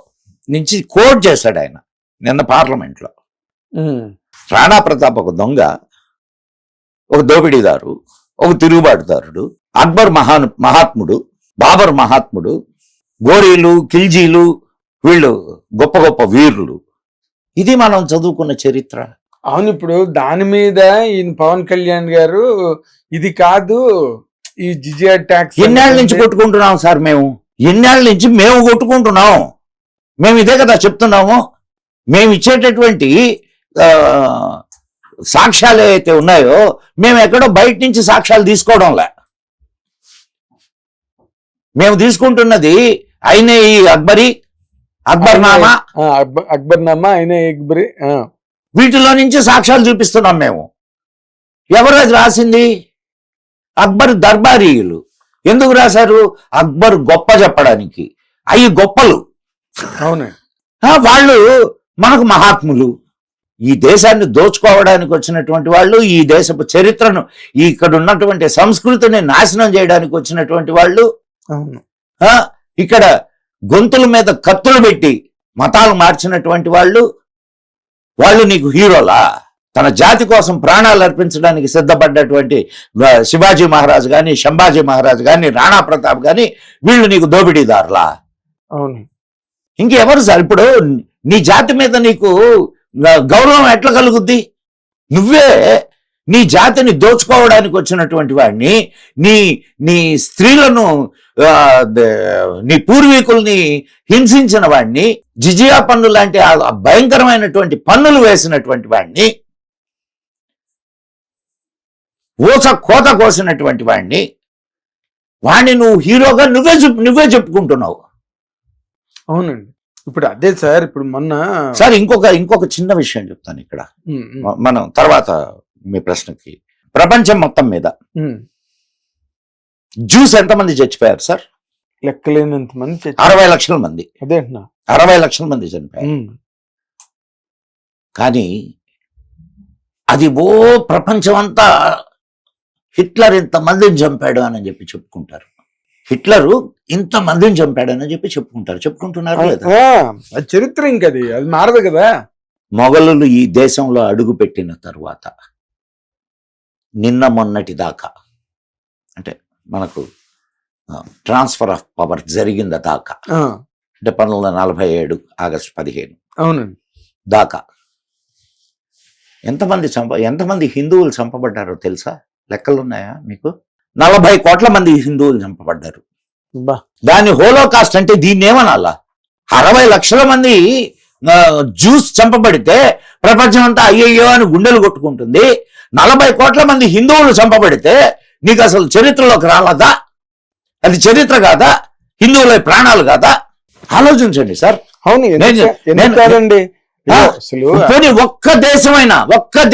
నుంచి కోట్ చేశాడు ఆయన నిన్న పార్లమెంట్లో. రాణా ప్రతాప్ ఒక దొంగ, ఒక దోపిడీదారు, ఒక తిరుగుబాటుదారుడు, అక్బర్ మహాత్ముడు, బాబర్ మహాత్ముడు, గోరీలు ఖిల్జీలు వీళ్ళు గొప్ప గొప్ప వీరులు. ఇది మనం చదువుకున్న చరిత్ర. అవును, ఇప్పుడు దాని మీద ఈయన పవన్ కళ్యాణ్ గారు ఇది కాదు ఈ జిజియా ట్యాక్స్ ఎన్నేళ్ల నుంచి కొట్టుకుంటున్నాం సార్ మేము, ఎన్నేళ్ల నుంచి మేము కొట్టుకుంటున్నాం. మేము ఇదే కదా చెప్తున్నాము. మేము ఇచ్చేటటువంటి సాక్ష్యాలు ఏవైతే ఉన్నాయో మేము ఎక్కడో బయట నుంచి సాక్ష్యాలు తీసుకోవడంలే. మేము తీసుకుంటున్నది అయినే ఈ అక్బర్నామా అయినే అక్బరి, వీటిలో నుంచి సాక్ష్యాలు చూపిస్తున్నాం మేము. ఎవరు అది రాసింది? అక్బర్ దర్బారీయులు. ఎందుకు రాశారు? అక్బర్ గొప్ప చెప్పడానికి. అవి గొప్పలు. అవును, వాళ్ళు మనకు మహాత్ములు. ఈ దేశాన్ని దోచుకోవడానికి వచ్చినటువంటి వాళ్ళు, ఈ దేశపు చరిత్రను, ఇక్కడ ఉన్నటువంటి సంస్కృతిని నాశనం చేయడానికి వచ్చినటువంటి వాళ్ళు, ఇక్కడ గొంతుల మీద కత్తులు పెట్టి మతాలు మార్చినటువంటి వాళ్ళు నీకు హీరోలా? తన జాతి కోసం ప్రాణాలు అర్పించడానికి సిద్ధపడ్డటువంటి శివాజీ మహారాజ్ గాని, శంభాజీ మహారాజ్ గాని, రాణా ప్రతాప్ గాని వీళ్ళు నీకు దోపిడీదారులా? అవును. ఇంకెవరు సార్? ఇప్పుడు నీ జాతి మీద నీకు గౌరవం ఎట్లా కలుగుద్ది? నువ్వే నీ జాతిని దోచుకోవడానికి వచ్చినటువంటి వాడిని, నీ స్త్రీలను, నీ పూర్వీకుల్ని హింసించిన వాడిని, జిజియా పన్ను లాంటి భయంకరమైనటువంటి పన్నులు వేసినటువంటి వాడిని, కోత కోసినటువంటి వాడిని నువ్వు హీరోగా నువ్వే చెప్పుకుంటున్నావు. అవునండి. ఇప్పుడు అదే సార్, ఇప్పుడు మొన్న సార్ ఇంకొక చిన్న విషయం చెప్తాను ఇక్కడ, మనం తర్వాత మీ ప్రశ్నకి. ప్రపంచం మొత్తం మీద జ్యూస్ ఎంతమంది చచ్చిపోయారు సార్? లెక్కలేనంత మంది, 60 లక్షల మంది. అదే 60 లక్షల మంది చనిపోయారు. కానీ అది ప్రపంచం అంతా హిట్లర్ ఇంతమందిని చంపాడు అని చెప్పి చెప్పుకుంటారు. హిట్లరు ఇంతమందిని చంపాడని చెప్పి చెప్పుకుంటున్నారు లేదా? అది చరిత్ర, ఇంకది అది మారదు కదా. మొఘలులు ఈ దేశంలో అడుగుపెట్టిన తర్వాత నిన్న మొన్నటి దాకా, అంటే మనకు ట్రాన్స్ఫర్ ఆఫ్ పవర్ జరిగిన దాకా, అంటే 1947 ఆగస్టు 15 అవునండి దాకా ఎంతమంది హిందువులు చంపబడ్డారో తెలుసా? లెక్కలున్నాయా మీకు? 40 కోట్ల మంది హిందువులు చంపబడ్డారు. దాన్ని హోలోకాస్ట్ అంటే దీన్ని ఏమనాలా? 60 లక్షల మంది జ్యూస్ చంపబడితే ప్రపంచం అంతా అయ్యయ్యో అని గుండెలు కొట్టుకుంటుంది. 40 కోట్ల మంది హిందువులు చంపబడితే నీకు అసలు చరిత్రలోకి రాలదా? అది చరిత్ర కాదా? హిందువుల ప్రాణాలు కాదా? ఆలోచించండి సార్. అవును, ఎందుకు కాదండి. అసలు పోనీ ఒక్క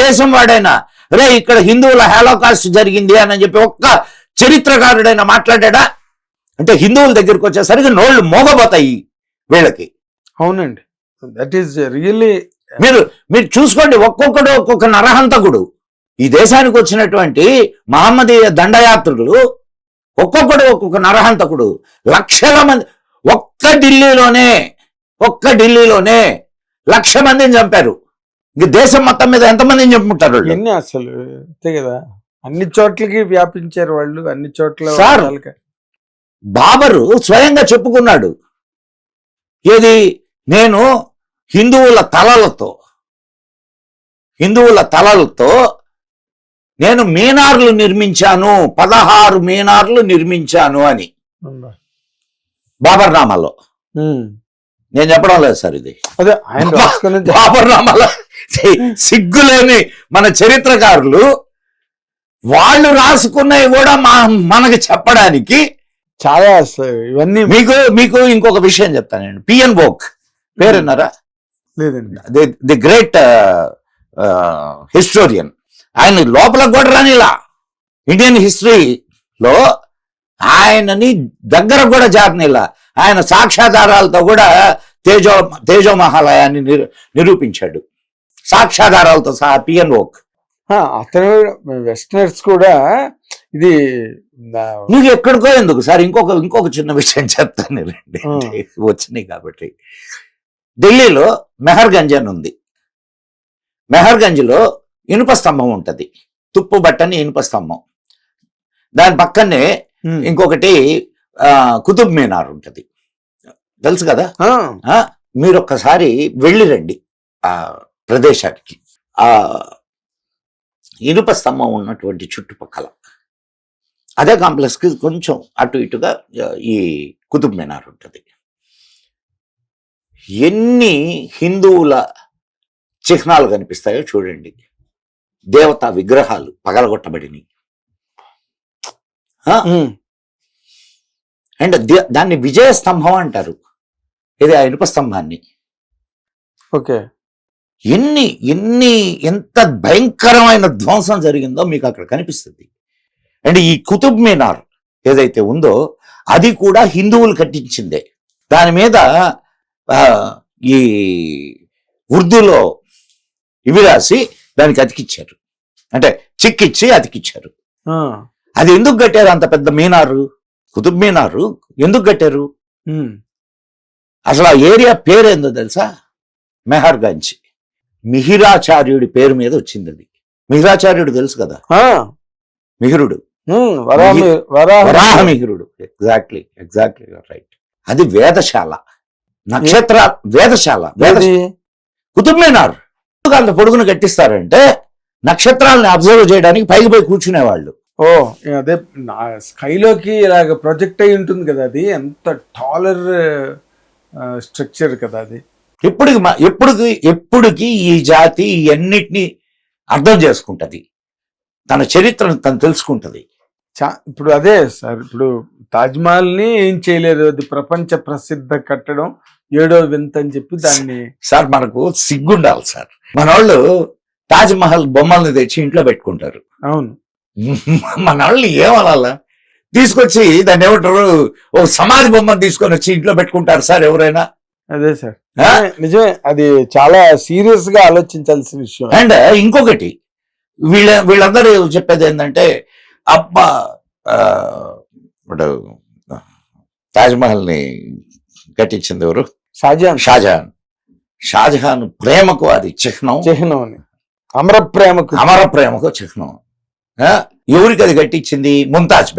దేశం వాడైనా రే ఇక్కడ హిందువుల హాలోకాస్ట్ జరిగింది అని చెప్పి ఒక్క చరిత్రకారుడైనా మాట్లాడా? అంటే హిందువుల దగ్గరికి వచ్చేసరికి నోళ్ళు మోగబోతాయి వీళ్ళకి. అవునండి, దట్ ఈస్ రియల్లీ. మీరు చూసుకోండి, ఒక్కొక్కడు ఒక్కొక్క నరహంతకుడు. ఈ దేశానికి వచ్చినటువంటి మహమ్మదీయ దండయాత్రులు ఒక్కొక్కడు ఒక్కొక్క నరహంతకుడు. లక్షల మంది ఒక్క ఢిల్లీలోనే 1,00,000 మందిని చంపారు. ఇంక దేశం మొత్తం మీద ఎంతమందిని చంపుకుంటారు ఎన్ని అసలు? అంతే కదా, అన్ని చోట్లకి వ్యాపించారు వాళ్ళు, అన్ని చోట్ల. సార్, బాబరు స్వయంగా చెప్పుకున్నాడు, ఏది నేను హిందువుల తలలతో నేను మీనార్లు నిర్మించాను, 16 మీనార్లు నిర్మించాను అని బాబర్ నామాలో. నేను చెప్పడం లేదు సార్, ఇది అదే ఆయన బాబర్ నామాలో. సిగ్గులేని మన చరిత్రకారులు వాళ్ళు రాసుకున్నవి కూడా మనకి చెప్పడానికి చాలా ఇవన్నీ. మీకు ఇంకొక విషయం చెప్తానండి. పిఎన్ బోక్ పేరు విన్నారా? లేదండి. The great historian. ఆయన లోపల కూడా రానిలా ఇండియన్ హిస్టరీలో ఆయనని దగ్గర కూడా జారనిలా. ఆయన సాక్ష్యాధారాలతో కూడా తేజో మహాలయాన్ని నిరూపించాడు, సాక్ష్యాధారాలతో సహా. పిఎన్ ఓక్ అతను వెస్టర్నర్స్ కూడా ఇది నీకు ఎక్కడికో ఎందుకు సార్. ఇంకొక చిన్న విషయం చెప్తాను వచ్చినాయి కాబట్టి. ఢిల్లీలో మెహర్గంజ్ అని ఉంది. మెహర్గంజ్లో ఇనుప స్తంభం ఉంటది, తుప్పు బట్టని ఇనుప స్తంభం. దాని పక్కనే ఇంకొకటి కుతుబ్ మీనార్ ఉంటది, తెలుసు కదా. మీరు ఒక్కసారి వెళ్ళి రండి ఆ ప్రదేశానికి. ఆ ఇనుప స్తంభం ఉన్నటువంటి చుట్టుపక్కల అదే కాంప్లెక్స్ కి కొంచెం అటు ఇటుగా ఈ కుతుబ్ మీనార్ ఉంటుంది. ఎన్ని హిందువుల చిహ్నాలు కనిపిస్తాయో చూడండి. దేవతా విగ్రహాలు పగలగొట్టబడినవి. అండ్ దాన్ని విజయ స్తంభం అంటారు, ఇది ఆ ఇనుప స్తంభాన్ని. ఓకే, ఎంత భయంకరమైన ధ్వంసం జరిగిందో మీకు అక్కడ కనిపిస్తుంది. అండ్ ఈ కుతుబ్ మీనార్ ఏదైతే ఉందో అది కూడా హిందువులు కట్టించిందే. దాని మీద ఈ ఉర్దూలో ఇవి రాసి దానికి అతికిచ్చారు, అంటే చిక్కిచ్చి అతికిచ్చారు. అది ఎందుకు కట్టారు అంత పెద్ద మీనారు? కుతుబ్ మీనారు ఎందుకు కట్టారు? అసలు ఆ ఏరియా పేరేందో తెలుసా? మెహర్గంజ్. మిహిరాచార్యుడి పేరు మీద వచ్చింది అది. మిహిరాచార్యుడు తెలుసు కదా, మిహిరుడు, వరాహమిహిరుడు. Exactly right. అది వేదశాల, వేదశాల. కుతుబ్ మీనార్ అంత పొడుగును కట్టిస్తారంటే నక్షత్రాలను అబ్జర్వ్ చేయడానికి పైకి పోయి కూర్చునేవాళ్ళు. అదే స్కైలోకి ఇలాగ ప్రొజెక్ట్ అయి ఉంటుంది కదా, అది ఎంత టాలర్ స్ట్రక్చర్ కదా అది. ఎప్పుడుకి ఈ జాతి అన్నిటినీ అర్థం చేసుకుంటది, తన చరిత్రను తను తెలుసుకుంటది. ఇప్పుడు అదే సార్, ఇప్పుడు తాజ్మహల్ ని ఏం చేయలేదు, అది ప్రపంచ ప్రసిద్ధ కట్టడం, 7వ వింత అని చెప్పి దాన్ని. సార్ మనకు సిగ్గుండాలి సార్. మన వాళ్ళు తాజ్మహల్ బొమ్మల్ని తెచ్చి ఇంట్లో పెట్టుకుంటారు. అవును, మన వాళ్ళు ఏమనాలా, తీసుకొచ్చి దాన్ని ఏమంటారు, ఓ సమాధి బొమ్మను తీసుకొని వచ్చి ఇంట్లో పెట్టుకుంటారు సార్ ఎవరైనా. అదే సార్, నిజమే, అది చాలా సీరియస్ గా ఆలోచించాల్సిన విషయం. అండ్ ఇంకొకటి, వీళ్ళందరూ చెప్పేది ఏంటంటే, అబ్బా ఇప్పుడు తాజ్మహల్ ని కట్టించింది ఎవరు? షాజహాన్ ప్రేమకు అది చిహ్నం అని, అమర ప్రేమకు చిహ్నం. ఎవరికి అది కట్టించింది? ముంతాజ్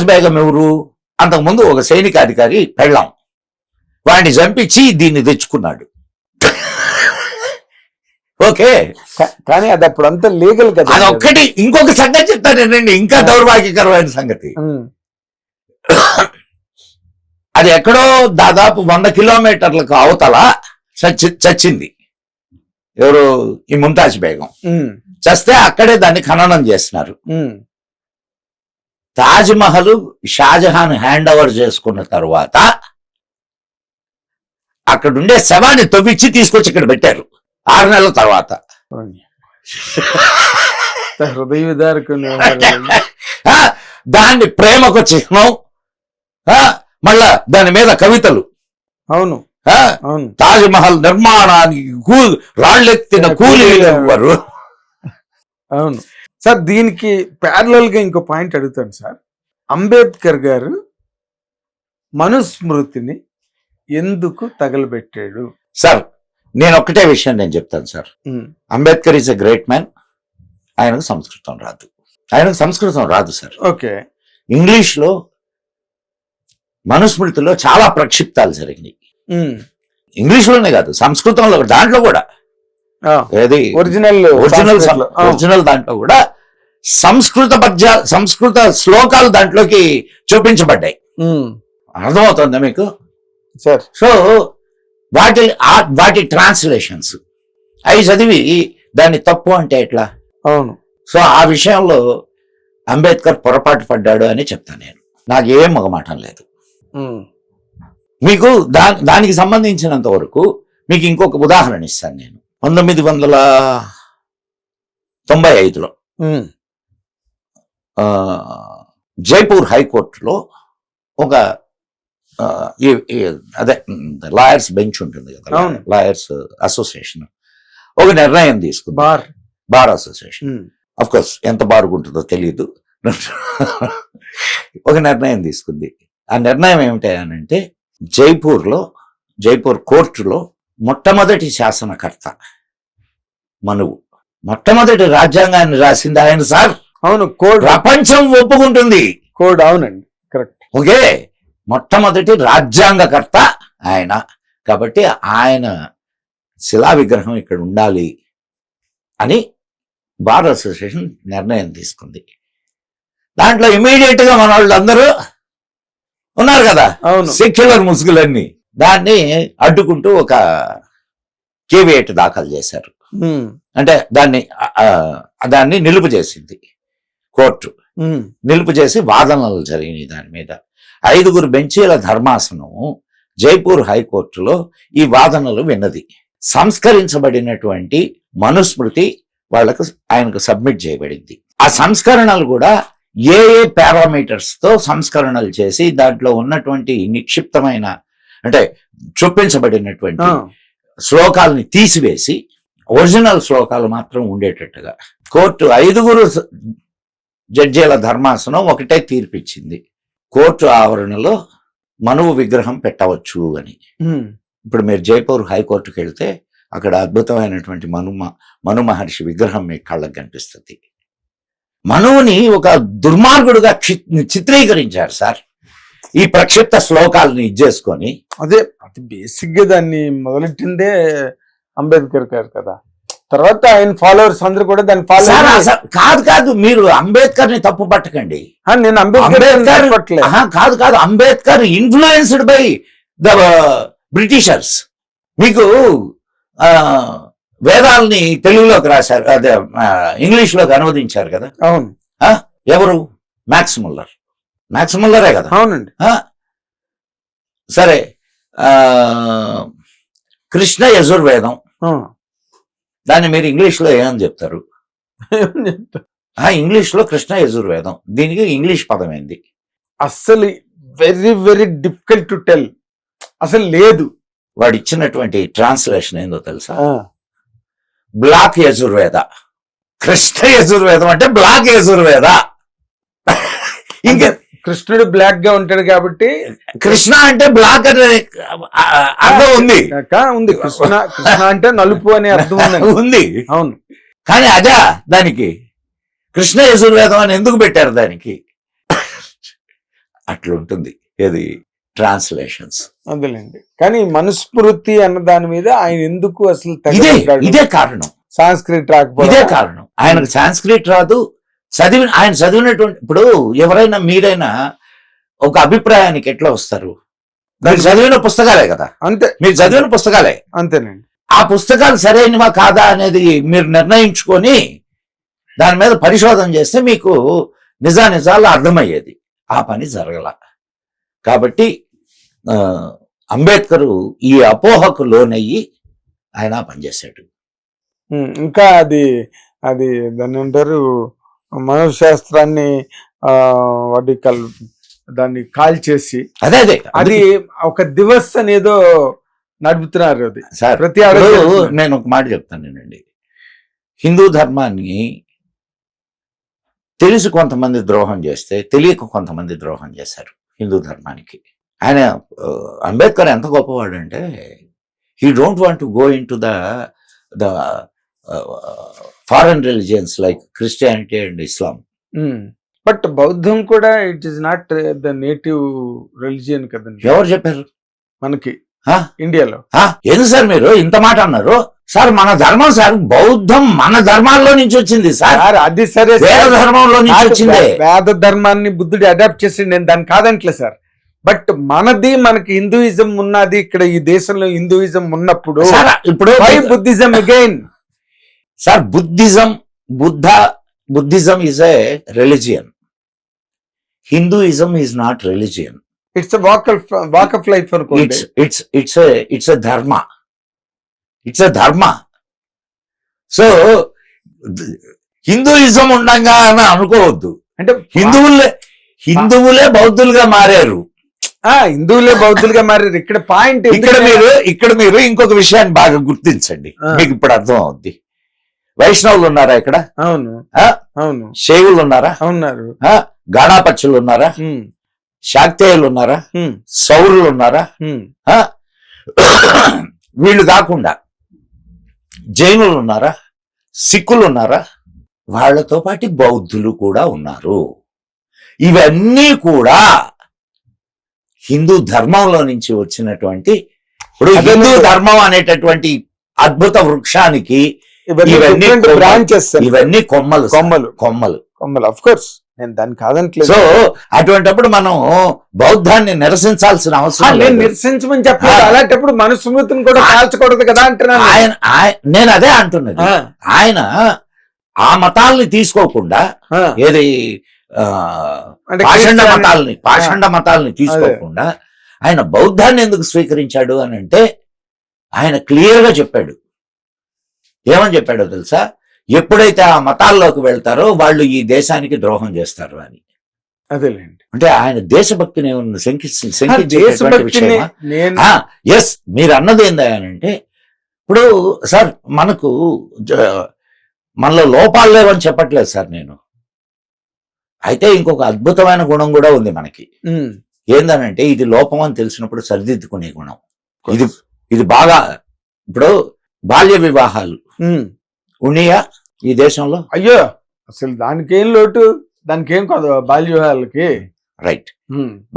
బేగం ఎవరు? అంతకుముందు ఒక సైనికాధికారి పెళ్ళాం, వాడిని చంపించి దీన్ని తెచ్చుకున్నాడు. ఓకే, కానీ అది అప్పుడు అంతా లీగల్ కదా. అది ఒక్కటి. ఇంకొక సంగతి చెప్తానండి, ఇంకా దౌర్భాగ్యకరమైన సంగతి. అది ఎక్కడో దాదాపు 100 కిలోమీటర్లకు అవతల చచ్చింది. ఎవరు? ఈ ముంతాజ్ బేగం. చస్తే అక్కడే దాన్ని ఖననం చేస్తున్నారు. తాజ్ మహల్ షాజహాన్ హ్యాండ్ ఓవర్ చేసుకున్న తర్వాత అక్కడ ఉండే శవాన్ని తవ్విచ్చి తీసుకొచ్చి ఇక్కడ పెట్టారు 6 నెలల తర్వాత. హృదయ విదారకం. దాన్ని ప్రేమకు చిహ్నం, మళ్ళా దాని మీద కవితలు. అవును అవును. తాజ్ మహల్ నిర్మాణానికి రాళ్ళెత్తిన కూలీలు ఎవ్వరు. అవును సార్. దీనికి ప్యారలల్ గా ఇంకో పాయింట్ అడుగుతాను సార్. అంబేద్కర్ గారు మనుస్మృతిని ఎందుకు తగలబెట్టాడు? సార్ నేను ఒక్కటే విషయం నేను చెప్తాను sir. Ambedkar is a great man. ఆయనకు సంస్కృతం రాదు సార్. ఓకే. ఇంగ్లీష్ లో మనుస్మృతిలో చాలా ప్రక్షిప్తాలు జరిగినాయి. ఇంగ్లీష్ లోనే కాదు, సంస్కృతంలో దాంట్లో కూడా ఒరిజినల్ దాంట్లో కూడా సంస్కృత శ్లోకాలు దాంట్లోకి చూపించబడ్డాయి. అర్థమవుతుందా మీకు? సో వాటి ట్రాన్స్లేషన్స్ అవి చదివి దాన్ని తప్పు అంటే ఎట్లా? అవును. సో ఆ విషయంలో అంబేద్కర్ పొరపాటు పడ్డాడు అని చెప్తాను నేను. నాకు ఏం మొగమాటం లేదు. మీకు దానికి సంబంధించినంత వరకు మీకు ఇంకొక ఉదాహరణ ఇస్తాను నేను. 1995లో జైపూర్ హైకోర్టులో ఒక అదే లాయర్స్ బెంచ్ ఉంటుంది కదా, లాయర్స్ అసోసియేషన్ ఒక నిర్ణయం తీసుకుంది. బార్ అసోసియేషన్ అఫ్ కోర్స్ ఎంత బారుకుంటుందో తెలియదు. ఒక నిర్ణయం తీసుకుంది. ఆ నిర్ణయం ఏమిటి అంటే జైపూర్ కోర్టులో మొట్టమొదటి శాసనకర్త మనువు, మొట్టమొదటి రాజ్యాంగాన్ని రాసింది ఆయన సార్. అవును. కోడ్ ప్రపంచం ఒప్పుకుంటుంది. కోడ్. అవునండి, కరెక్ట్. ఓకే. మొట్టమొదటి రాజ్యాంగకర్త ఆయన. కాబట్టి ఆయన శిలా విగ్రహం ఇక్కడ ఉండాలి అని బార్ అసోసియేషన్ నిర్ణయం తీసుకుంది. దాంట్లో ఇమీడియట్ గా మన వాళ్ళందరూ ఉన్నారు కదా, సెక్యులర్ ముసుగులన్నీ, దాన్ని అడ్డుకుంటూ ఒక కేవియేట్ దాఖలు చేశారు. అంటే దాన్ని నిలుపు చేసింది కోర్టు. నిలుపు చేసి వాదనలు జరిగినాయి దాని మీద. 5 బెంచీల ధర్మాసనం జైపూర్ హైకోర్టులో ఈ వాదనలు విన్నది. సంస్కరించబడినటువంటి మనుస్మృతి ఆయనకు సబ్మిట్ చేయబడింది. ఆ సంస్కరణలు కూడా ఏ పారామీటర్స్ తో సంస్కరణలు చేసి దాంట్లో ఉన్నటువంటి నిక్షిప్తమైన అంటే చొప్పించబడినటువంటి శ్లోకాలని తీసివేసి ఒరిజినల్ శ్లోకాలు మాత్రం ఉండేటట్టుగా కోర్టు 5 జడ్జీల ధర్మాసనం ఒకటే తీర్పిచ్చింది. కోర్టు ఆవరణలో మనువు విగ్రహం పెట్టవచ్చు అని. ఇప్పుడు మీరు జైపూర్ హైకోర్టుకి వెళ్తే అక్కడ అద్భుతమైనటువంటి మను మహర్షి విగ్రహం మీ కళ్ళకు కనిపిస్తుంది. మనువుని ఒక దుర్మార్గుడుగా చిత్రీకరించారు సార్ ఈ ప్రక్షిప్త శ్లోకాలను ఇచ్చేసుకొని. అదే అది బేసిక్ గా దాన్ని మొదలెట్టిందే అంబేద్కర్ గారు కదా. తర్వాత ఆయన ఫాలోవర్స్ అందరూ కూడా దాన్ని ఫాలో. కాదు, మీరు అంబేద్కర్ ని తప్పు పట్టకండి. నేను కాదు, Ambedkar influenced by the Britishers. మీకు వేదాలని తెలుగులోకి రాశారు, అదే ఇంగ్లీష్ లోకి అనువదించారు కదా. అవును. ఎవరు? మ్యాక్స్ ముల్లరే కదా. అవునండి. సరే, కృష్ణ యజుర్వేదం, దాన్ని మీరు ఇంగ్లీష్ లో ఏమని చెప్తారు? ఇంగ్లీష్ లో కృష్ణ యజుర్వేదం, దీనికి ఇంగ్లీష్ పదం ఏంది? అస్సలు very very difficult to tell. అసలు లేదు. వాడు ఇచ్చినటువంటి ట్రాన్స్లేషన్ ఏందో తెలుసా? బ్లాక్ యజుర్వేద. కృష్ణ యజుర్వేదం అంటే బ్లాక్ యజుర్వేద. ఇంకా కృష్ణుడు బ్లాక్ గా ఉంటాడు కాబట్టి కృష్ణ అంటే బ్లాక్ అనే అర్థం ఉంది. కృష్ణ అంటే నలుపు అనే అర్థం ఉంది. అవును. కానీ అదా దానికి కృష్ణ యజుర్వేదం అని ఎందుకు పెట్టారు? దానికి అట్లుంటుంది ఏది ట్రాన్స్లేషన్స్. అందులేండి. కానీ మనుస్మృతి అన్న దాని మీద ఆయన ఎందుకు అసలు ఇదే కారణం. సాంస్క్రిట్ రాకపోతే ఇదే కారణం. ఆయనకు సాంస్క్రిట్ రాదు. ఆయన చదివినటువంటి, ఇప్పుడు ఎవరైనా మీరైనా ఒక అభిప్రాయానికి ఎట్లా వస్తారు? మీరు చదివిన పుస్తకాలే కదా. అంతే, మీరు చదివిన పుస్తకాలే. అంతేనండి. ఆ పుస్తకాలు సరైనవా కాదా అనేది మీరు నిర్ణయించుకొని దాని మీద పరిశోధన చేస్తే మీకు నిజాలు అర్థమయ్యేది. ఆ పని జరగల. కాబట్టి అంబేద్కర్ ఈ అపోహకు లోనయ్యి ఆయన పనిచేశాడు. ఇంకా అది అది దాన్ని అంటారు మనోశాస్త్రాన్ని వాటి దాన్ని కాల్ చేసి అదే అది ఒక దివస్ అనేదో నడుపుతున్నారు. అది సార్ ప్రతి నేను ఒక మాట చెప్తానండి. హిందూ ధర్మాన్ని తెలిసి కొంతమంది ద్రోహం చేస్తే తెలియక కొంతమంది ద్రోహం చేశారు హిందూ ధర్మానికి. ఆయన అంబేద్కర్ ఎంత గొప్పవాడు అంటే he don't want to go in to the foreign religions like Christianity and Islam. But బౌద్ధం కూడా it is not the native religion కదండి. ఎవరు చెప్పారు మనకి ఇండియాలో? ఎందుకు సార్ మీరు ఇంత మాట అన్నారు? సార్ మన ధర్మం సార్ బౌద్ధం మన ధర్మాల్లో నుంచి వచ్చింది సార్. అది సరే, వేద ధర్మంలో నుంచి వచ్చింది. వేద ధర్మాన్ని బుద్ధుడు అడాప్ట్ చేసి నేను దాన్ని కాదంటలే సార్. బట్ మనకి హిందూయిజం ఉన్నది ఇక్కడ ఈ దేశంలో. హిందూయిజం ఉన్నప్పుడు ఇప్పుడు Buddhism again sir. Buddhism is a religion. Hinduism is not religion. It's walk of life అనుకోండి. ఇట్స్ ఎ ధర్మ. ఇట్స్ ఎ ధర్మ. సో హిందూయిజం ఉండంగా అని అనుకోవద్దు. అంటే హిందువులే బౌద్ధులుగా మారారు. హిందువులే బౌద్ధులుగా మారారు. ఇక్కడ పాయింట్ ఇక్కడ మీరు ఇంకొక విషయాన్ని బాగా గుర్తించండి, మీకు ఇప్పుడు అర్థం అవుద్ది. వైష్ణవులు ఉన్నారా ఇక్కడ? అవును అవును. శైవులు ఉన్నారా? ఉన్నారు. గాణాపత్యులు ఉన్నారా? శాక్తేయులు ఉన్నారా? సౌరులు ఉన్నారా? వీళ్ళు కాకుండా జైనులు ఉన్నారా? సిక్కులు ఉన్నారా? వాళ్లతో పాటు బౌద్ధులు కూడా ఉన్నారు. ఇవన్నీ కూడా హిందూ ధర్మంలో నుంచి వచ్చినటువంటి, ఇప్పుడు హిందూ ధర్మం అనేటటువంటి అద్భుత వృక్షానికి ఇవన్నీ కొమ్మలు కొమ్మలు కొమ్మలు కొమ్మలు. ఆఫ్ కోర్స్ నేను దాన్ని కాదంటలేదు. సో అటువంటిప్పుడు మనం బౌద్ధాన్ని నిరసించాల్సిన అవసరం లేదు. నిరసించమని చెప్పాలి. అలాంటప్పుడు మనుస్మృతిని కూడా కాల్చకూడదు కదా అంటున్నాను. నేను అదే అంటున్నది. ఆయన ఆ మతాల్ని తీసుకోకుండా ఏది పాషండ మతాల్ని తీసుకోకుండా ఆయన బౌద్ధాన్ని ఎందుకు స్వీకరించాడు అని అంటే ఆయన క్లియర్ గా చెప్పాడు. ఏమని చెప్పాడో తెలుసా? ఎప్పుడైతే ఆ మతాల్లోకి వెళ్తారో వాళ్ళు ఈ దేశానికి ద్రోహం చేస్తారు అని. అదేలేండి. అంటే ఆయన దేశభక్తిని ఎస్ మీరు అన్నది ఏందంటే, ఇప్పుడు సార్ మనలో లోపాలు లేవని చెప్పట్లేదు సార్ నేను. అయితే ఇంకొక అద్భుతమైన గుణం కూడా ఉంది మనకి. ఏందనంటే ఇది లోపం అని తెలిసినప్పుడు సరిదిద్దుకునే గుణం. ఇది బాగా, ఇప్పుడు బాల్య వివాహాలు ఉన్నాయా ఈ దేశంలో? అయ్యో అసలు దానికేం లోటు, దానికేం కాదు బాల్య వివాహాలకి. రైట్,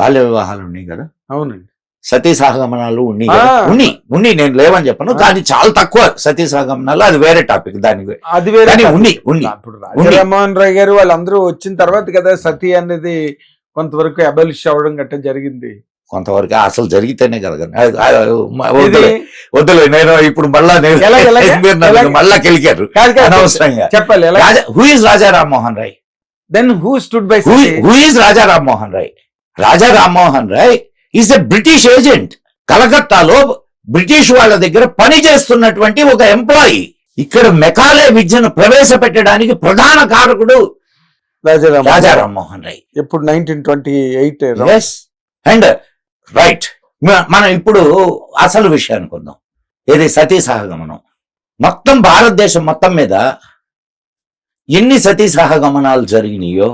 బాల్య వివాహాలు ఉన్నాయి కదా. అవునండి. సతీ సహగమనాలు ఉన్ని నేను లేవని చెప్పను, కానీ చాలా తక్కువ సతీ సహగమనాలు. అది వేరే టాపిక్. అది వేరే. ఇప్పుడు రాజరామ్మోహన్ రాయ్ గారు వాళ్ళందరూ వచ్చిన తర్వాత కదా సతీ అనేది కొంతవరకు అబాలిష్ అవ్వడం గట్ట జరిగింది. కొంతవరకు అసలు జరిగితేనే కదా. వద్దులే, నేను ఇప్పుడు మళ్ళా మళ్ళా కెలికారు అనవసరంగా. చెప్పాలి. Who is Raja Rammohan Roy? Then who stood by who is Raja Rammohan Roy? Raja Rammohan Roy is a British agent. కలకత్తాలో బ్రిటిష్ వాళ్ళ దగ్గర పని చేస్తున్నటువంటి ఒక ఎంప్లాయీ. ఇక్కడ మెకాలే విద్యను ప్రవేశపెట్టడానికి ప్రధాన కారకుడు రాజా రామ్మోహన్ రాయ్. ఇప్పుడు 1928. అండ్ రైట్, మనం ఇప్పుడు అసలు విషయానికి వద్దాం. ఏది సతీ సహగమనం. మొత్తం భారతదేశం మొత్తం మీద ఎన్ని సతీ సహగమనాలు జరిగినాయో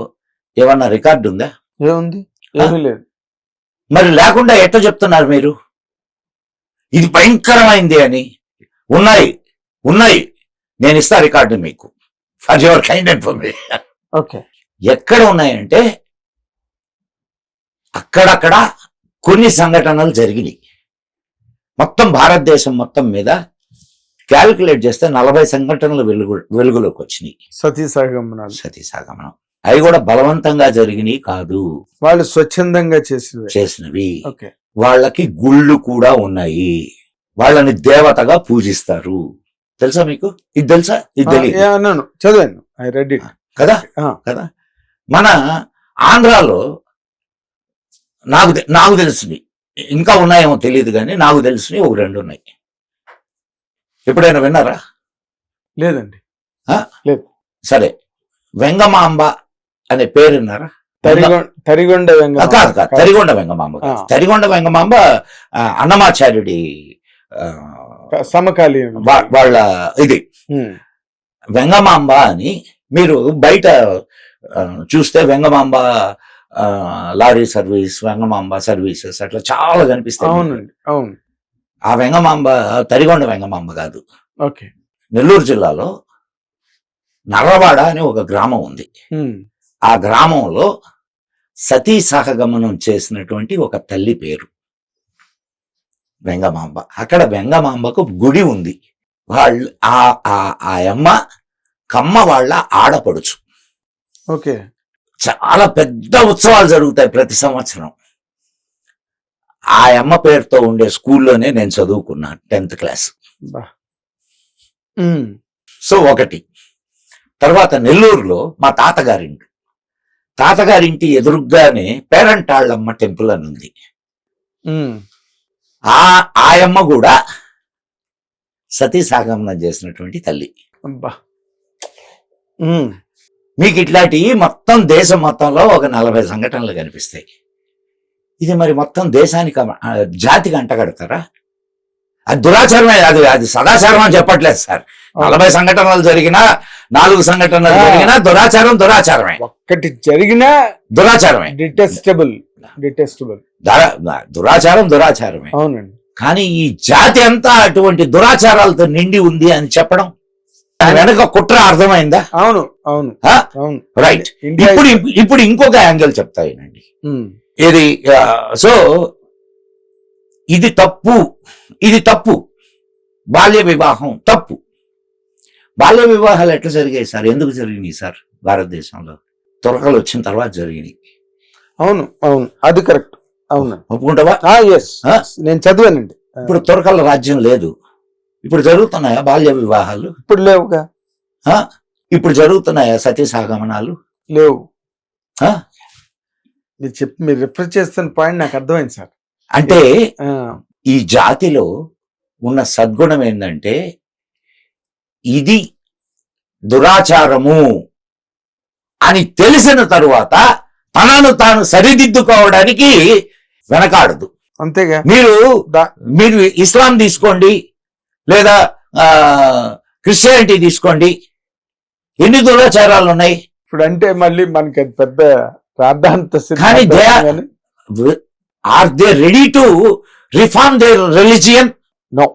ఏమన్నా రికార్డు ఉందా? ఏముంది? ఏమీ లేదు. మరి లేకుండా ఎట్లా చెప్తున్నారు మీరు ఇది భయంకరమైంది అని? ఉన్నాయి. నేను ఇస్తా రికార్డు మీకు, for your kind information. Okay. ఎక్కడ ఉన్నాయంటే అక్కడక్కడ కొన్ని సంఘటనలు జరిగినాయి. మొత్తం భారతదేశం మొత్తం మీద క్యాల్కులేట్ చేస్తే 40 సంఘటనలు వెలుగులోకి వచ్చినాయి. సతీ సహగమనం. అవి కూడా బలవంతంగా జరిగినాయి కాదు, వాళ్ళు స్వచ్ఛందంగా చేసినవి. వాళ్ళకి గుళ్ళు కూడా ఉన్నాయి. వాళ్ళని దేవతగా పూజిస్తారు. తెలుసా మీకు? ఇది తెలుసా? ఇది తెలియదు. చదివాను, ఐ రెడ్ ఇట్. కదా. మన ఆంధ్రాలో నాకు తెలిసింది ఇంకా ఉన్నాయేమో తెలియదు కానీ నాకు తెలిసినవి ఒక 2 ఉన్నాయి. ఎప్పుడైనా విన్నారా? లేదండి. సరే, వెంగమాంబ అనే పేరు విన్నారా? తరిగొండ వెంగమాంబ కాదు కాదు, తరిగొండ వెంగమాంబ కాదు. తరిగొండ వెంగమాంబ అన్నమాచార్యుడి సమకాలీన వాళ్ళ ఇది. వెంగమాంబ అని మీరు బయట చూస్తే Vengamamba lorry service, Vengamamba services అట్లా చాలా కనిపిస్తాయి. అవునండి, అవును. ఆ వెంగమాంబ తరిగొండ వెంగమాంబ కాదు. ఓకే. నెల్లూరు జిల్లాలో నర్రవాడ అని ఒక గ్రామం ఉంది. ఆ గ్రామంలో సతీ సహగమనం చేసినటువంటి ఒక తల్లి పేరు వెంగమాంబ. అక్కడ వెంగమాంబకు గుడి ఉంది. వాళ్ళు ఆ అమ్మ కమ్మ వాళ్ళ ఆడపడుచు. ఓకే. చాలా పెద్ద ఉత్సవాలు జరుగుతాయి ప్రతి సంవత్సరం. ఆ అమ్మ పేరుతో ఉండే స్కూల్లోనే నేను చదువుకున్నా 10th క్లాస్. సో ఒకటి. తర్వాత నెల్లూరులో మా తాతగారింటి ఎదురుగ్గానే పేరంటాళ్ళమ్మ టెంపుల్ అని ఉంది. ఆ అమ్మ కూడా సతీ సాగమనం చేసినటువంటి తల్లి. మీకు ఇట్లాంటివి మొత్తం దేశం మొత్తంలో ఒక 40 సంఘటనలు కనిపిస్తాయి. ఇది మరి మొత్తం దేశానికి జాతికి అంటగడతారా? అది దురాచారమే. అది సదాచారం అని చెప్పట్లేదు సార్. 40 సంఘటనలు జరిగినా, 4 సంఘటనలు జరిగినా దురాచారమే. ఒక్కటి జరిగినా దురాచారమే. డిటెస్టబుల్. దురాచారమే. అవునండి. కానీ ఈ జాతి అంతా అటువంటి దురాచారాలతో నిండి ఉంది అని చెప్పడం వెనక కుట్ర అర్థమైందా? అవును. రైట్. ఇప్పుడు ఇంకొక యాంగిల్ చెప్తానండి. ఇది సో ఇది తప్పు. బాల్య వివాహం తప్పు. బాల్య వివాహాలు ఎట్లా జరిగాయి సార్? ఎందుకు జరిగినాయి సార్? భారతదేశంలో తురకలు వచ్చిన తర్వాత జరిగినాయి. అవును, అది కరెక్ట్. అవును, ఒప్పుకుంటావా? నేను చదివానండి. ఇప్పుడు తురకల రాజ్యం లేదు. ఇప్పుడు జరుగుతున్నాయా బాల్య వివాహాలు? ఇప్పుడు లేవుగా. ఇప్పుడు జరుగుతున్నాయా సతీ సాగమనాలు? లేవు. మీరు రిఫర్ చేస్తున్న పాయింట్ నాకు అర్థమైంది సార్. అంటే ఈ జాతిలో ఉన్న సద్గుణం ఏంటంటే ఇది దురాచారము అని తెలిసిన తరువాత తనను తాను సరిదిద్దుకోవడానికి వెనకాడదు. అంతేగా. మీరు ఇస్లాం తీసుకోండి, లేదా క్రిస్టియానిటీ తీసుకోండి, ఎన్ని దురాచారాలు ఉన్నాయి. ఇప్పుడు అంటే మళ్ళీ మనకి పెద్ద ప్రార్థాంత. కానీ are they ready to reform their religion? No.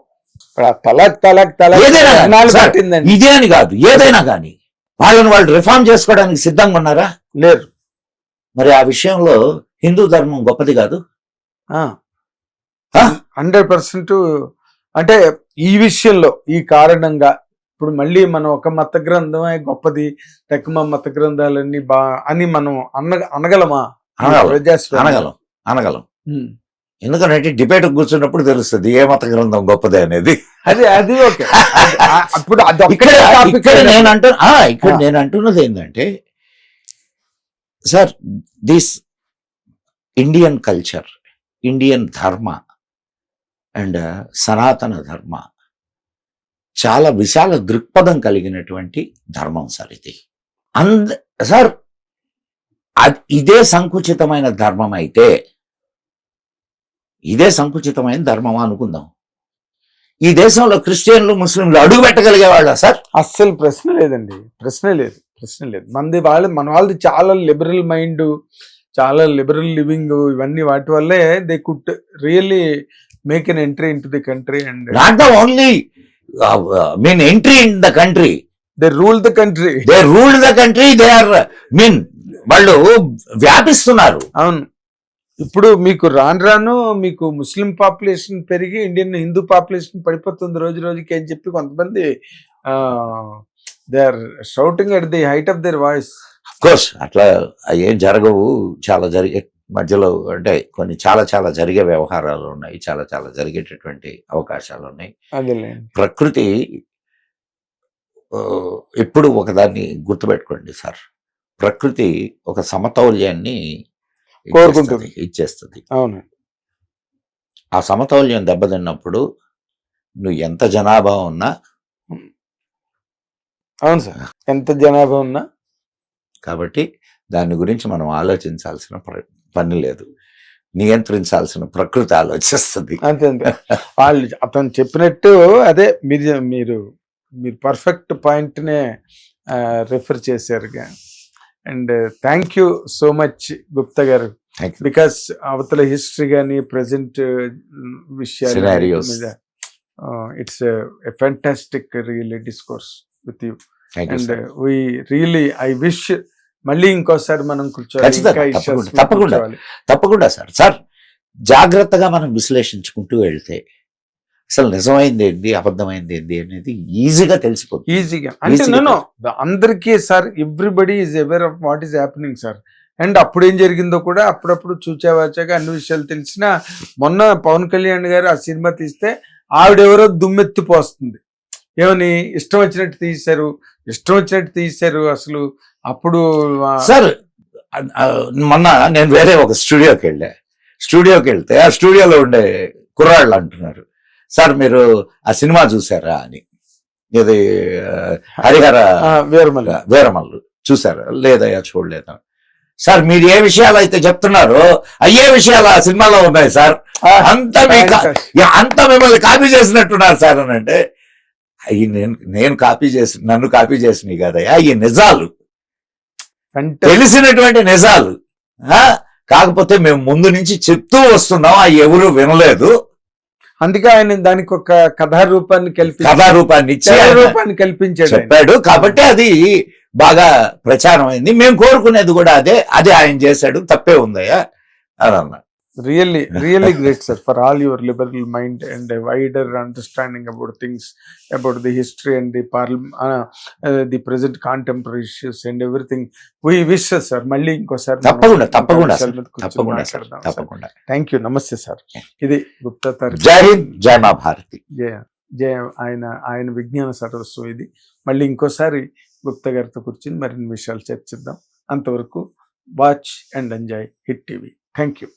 తలక్ ఇదే అని కాదు, ఏదైనా కానీ వాళ్ళు రిఫార్మ్ చేసుకోవడానికి సిద్ధంగా ఉన్నారా? లేరు. మరి ఆ విషయంలో హిందూ ధర్మం గొప్పది కాదు? 100%. అంటే ఈ విషయంలో ఈ కారణంగా ఇప్పుడు మళ్ళీ మనం ఒక మత గ్రంథమే గొప్పది, తక్కువ మత గ్రంథాలన్నీ అని మనం అనగలమా? అనగలం. ఎందుకంటే డిబేట్ కూర్చున్నప్పుడు తెలుస్తుంది ఏ మత గ్రంథం గొప్పది అనేది. అది ఓకే. అప్పుడు ఇక్కడ నేను అంటున్నది ఏంటంటే sir, this Indian culture, Indian ధర్మ అండ్ సనాతన ధర్మ చాలా విశాల దృక్పథం కలిగినటువంటి ధర్మం సార్ ఇది. సార్ ఇదే సంకుచితమైన ధర్మం అయితే, ఇదే సంకుచితమైన ధర్మం అనుకుందాం, ఈ దేశంలో క్రిస్టియన్లు ముస్లింలు అడుగు పెట్టగలిగేవాళ్ళ సార్? అస్సలు ప్రశ్న లేదండి. ప్రశ్న లేదు. మన వాళ్ళది చాలా లిబరల్ మైండ్, చాలా లిబరల్ లివింగ్, ఇవన్నీ వాటి వల్లే they could really make an entry into the country. And not the only entry in the country, they rule the country. They are వాళ్ళు వ్యాపిస్తున్నారు. అవును. ఇప్పుడు మీకు రాను మీకు ముస్లిం పాపులేషన్ పెరిగి ఇండియన్ హిందూ పాపులేషన్ పడిపోతుంది రోజు రోజుకి అని చెప్పి కొంతమంది they are shouting at the height of their voice. Of course అట్లా ఏం జరగవు. చాలా జరిగే మధ్యలో అంటే కొన్ని చాలా జరిగే వ్యవహారాలు ఉన్నాయి, చాలా జరిగేటటువంటి అవకాశాలు ఉన్నాయి. ప్రకృతి ఎప్పుడు ఒకదాన్ని గుర్తుపెట్టుకోండి సార్, ప్రకృతి ఒక సమతౌల్యాన్ని కోరుకుంటుంది, ఇచ్చేస్తుంది. అవును. ఆ సమతౌల్యం దెబ్బతిన్నప్పుడు నువ్వు ఎంత జనాభా ఉన్నా, అవును సార్, ఎంత జనాభా ఉన్నా, కాబట్టి దాని గురించి మనం ఆలోచించాల్సిన పని లేదు, నియంత్రించాల్సిన ప్రకృతి ఆలోచిస్తుంది. అంతే అంతే. వాళ్ళు అతను చెప్పినట్టు అదే మీరు పర్ఫెక్ట్ పాయింట్నే రెఫర్ చేశారు. And thank you so much Gupta గారు, బికాస్ అవతల హిస్టరీ కానీ ప్రజెంట్ విషయాలు మీద it's a fantastic really discourse with you. And we really I wish మళ్ళీ ఇంకోసారి మనం తప్పకుండా సార్ జాగ్రత్తగా మనం విశ్లేషించుకుంటూ వెళ్తే అసలు నిజమైంది ఏంటి, అబద్ధమైంది ఏంటి అనేది ఈజీగా తెలిసిపోతుంది. ఈజీగా అంటే నేను అందరికీ sir, everybody is aware of what is happening sir. And అప్పుడు ఏం జరిగిందో కూడా అప్పుడప్పుడు చూచావాచాగా అన్ని విషయాలు తెలిసిన. మొన్న పవన్ కళ్యాణ్ గారు ఆ సినిమా తీస్తే ఆవిడెవరో దుమ్మెత్తిపోస్తుంది, ఏమని ఇష్టం వచ్చినట్టు తీశారు అసలు. అప్పుడు సార్ మొన్న నేను వేరే ఒక స్టూడియోకి వెళ్తే ఆ స్టూడియోలో ఉండే కుర్రాళ్ళు అంటున్నారు, సార్ మీరు ఆ సినిమా చూసారా అని, ఇది హరిహర వీరమల్లు చూసారా? లేదయ్యా చూడలేదా. సార్ మీరు ఏ విషయాలు అయితే చెప్తున్నారో అయ్యే విషయాలు ఆ సినిమాలో ఉన్నాయి సార్, అంతా మిమ్మల్ని కాపీ చేసినట్టున్నారు సార్ అని. అంటే అవి నేను నన్ను కాపీ చేసినవి కదయ్యా, అవి నిజాలు, తెలిసినటువంటి నిజాలు. కాకపోతే మేము ముందు నుంచి చెప్తూ వస్తున్నాం, అవి ఎవరు వినలేదు. అందుకే ఆయన దానికి ఒక కథారూపాన్ని కల్పించాడు చెప్పాడు. కాబట్టి అది బాగా ప్రచారం అయింది. మేము కోరుకునేది కూడా అదే ఆయన చేశాడు, తప్పే ఉందయ్యా అని అన్నా. Really great, sir, for all your liberal mind and a wider understanding about things, about the history and the the present contemporary issues and everything. We wish, sir, మళ్ళీ ఇంకోసారి తప్పకుండా. Thank you. నమస్తే సార్. ఇది గుప్తా తారిక్. జై హింద్, జై మా భారతి. జయ ఆయన విజ్ఞాన సరస్సు ఇది. మళ్ళీ ఇంకోసారి గుప్తా గారితో కూర్చుని మరిన్ని విషయాలు చర్చిద్దాం. అంతవరకు watch and enjoy hit TV. Thank you.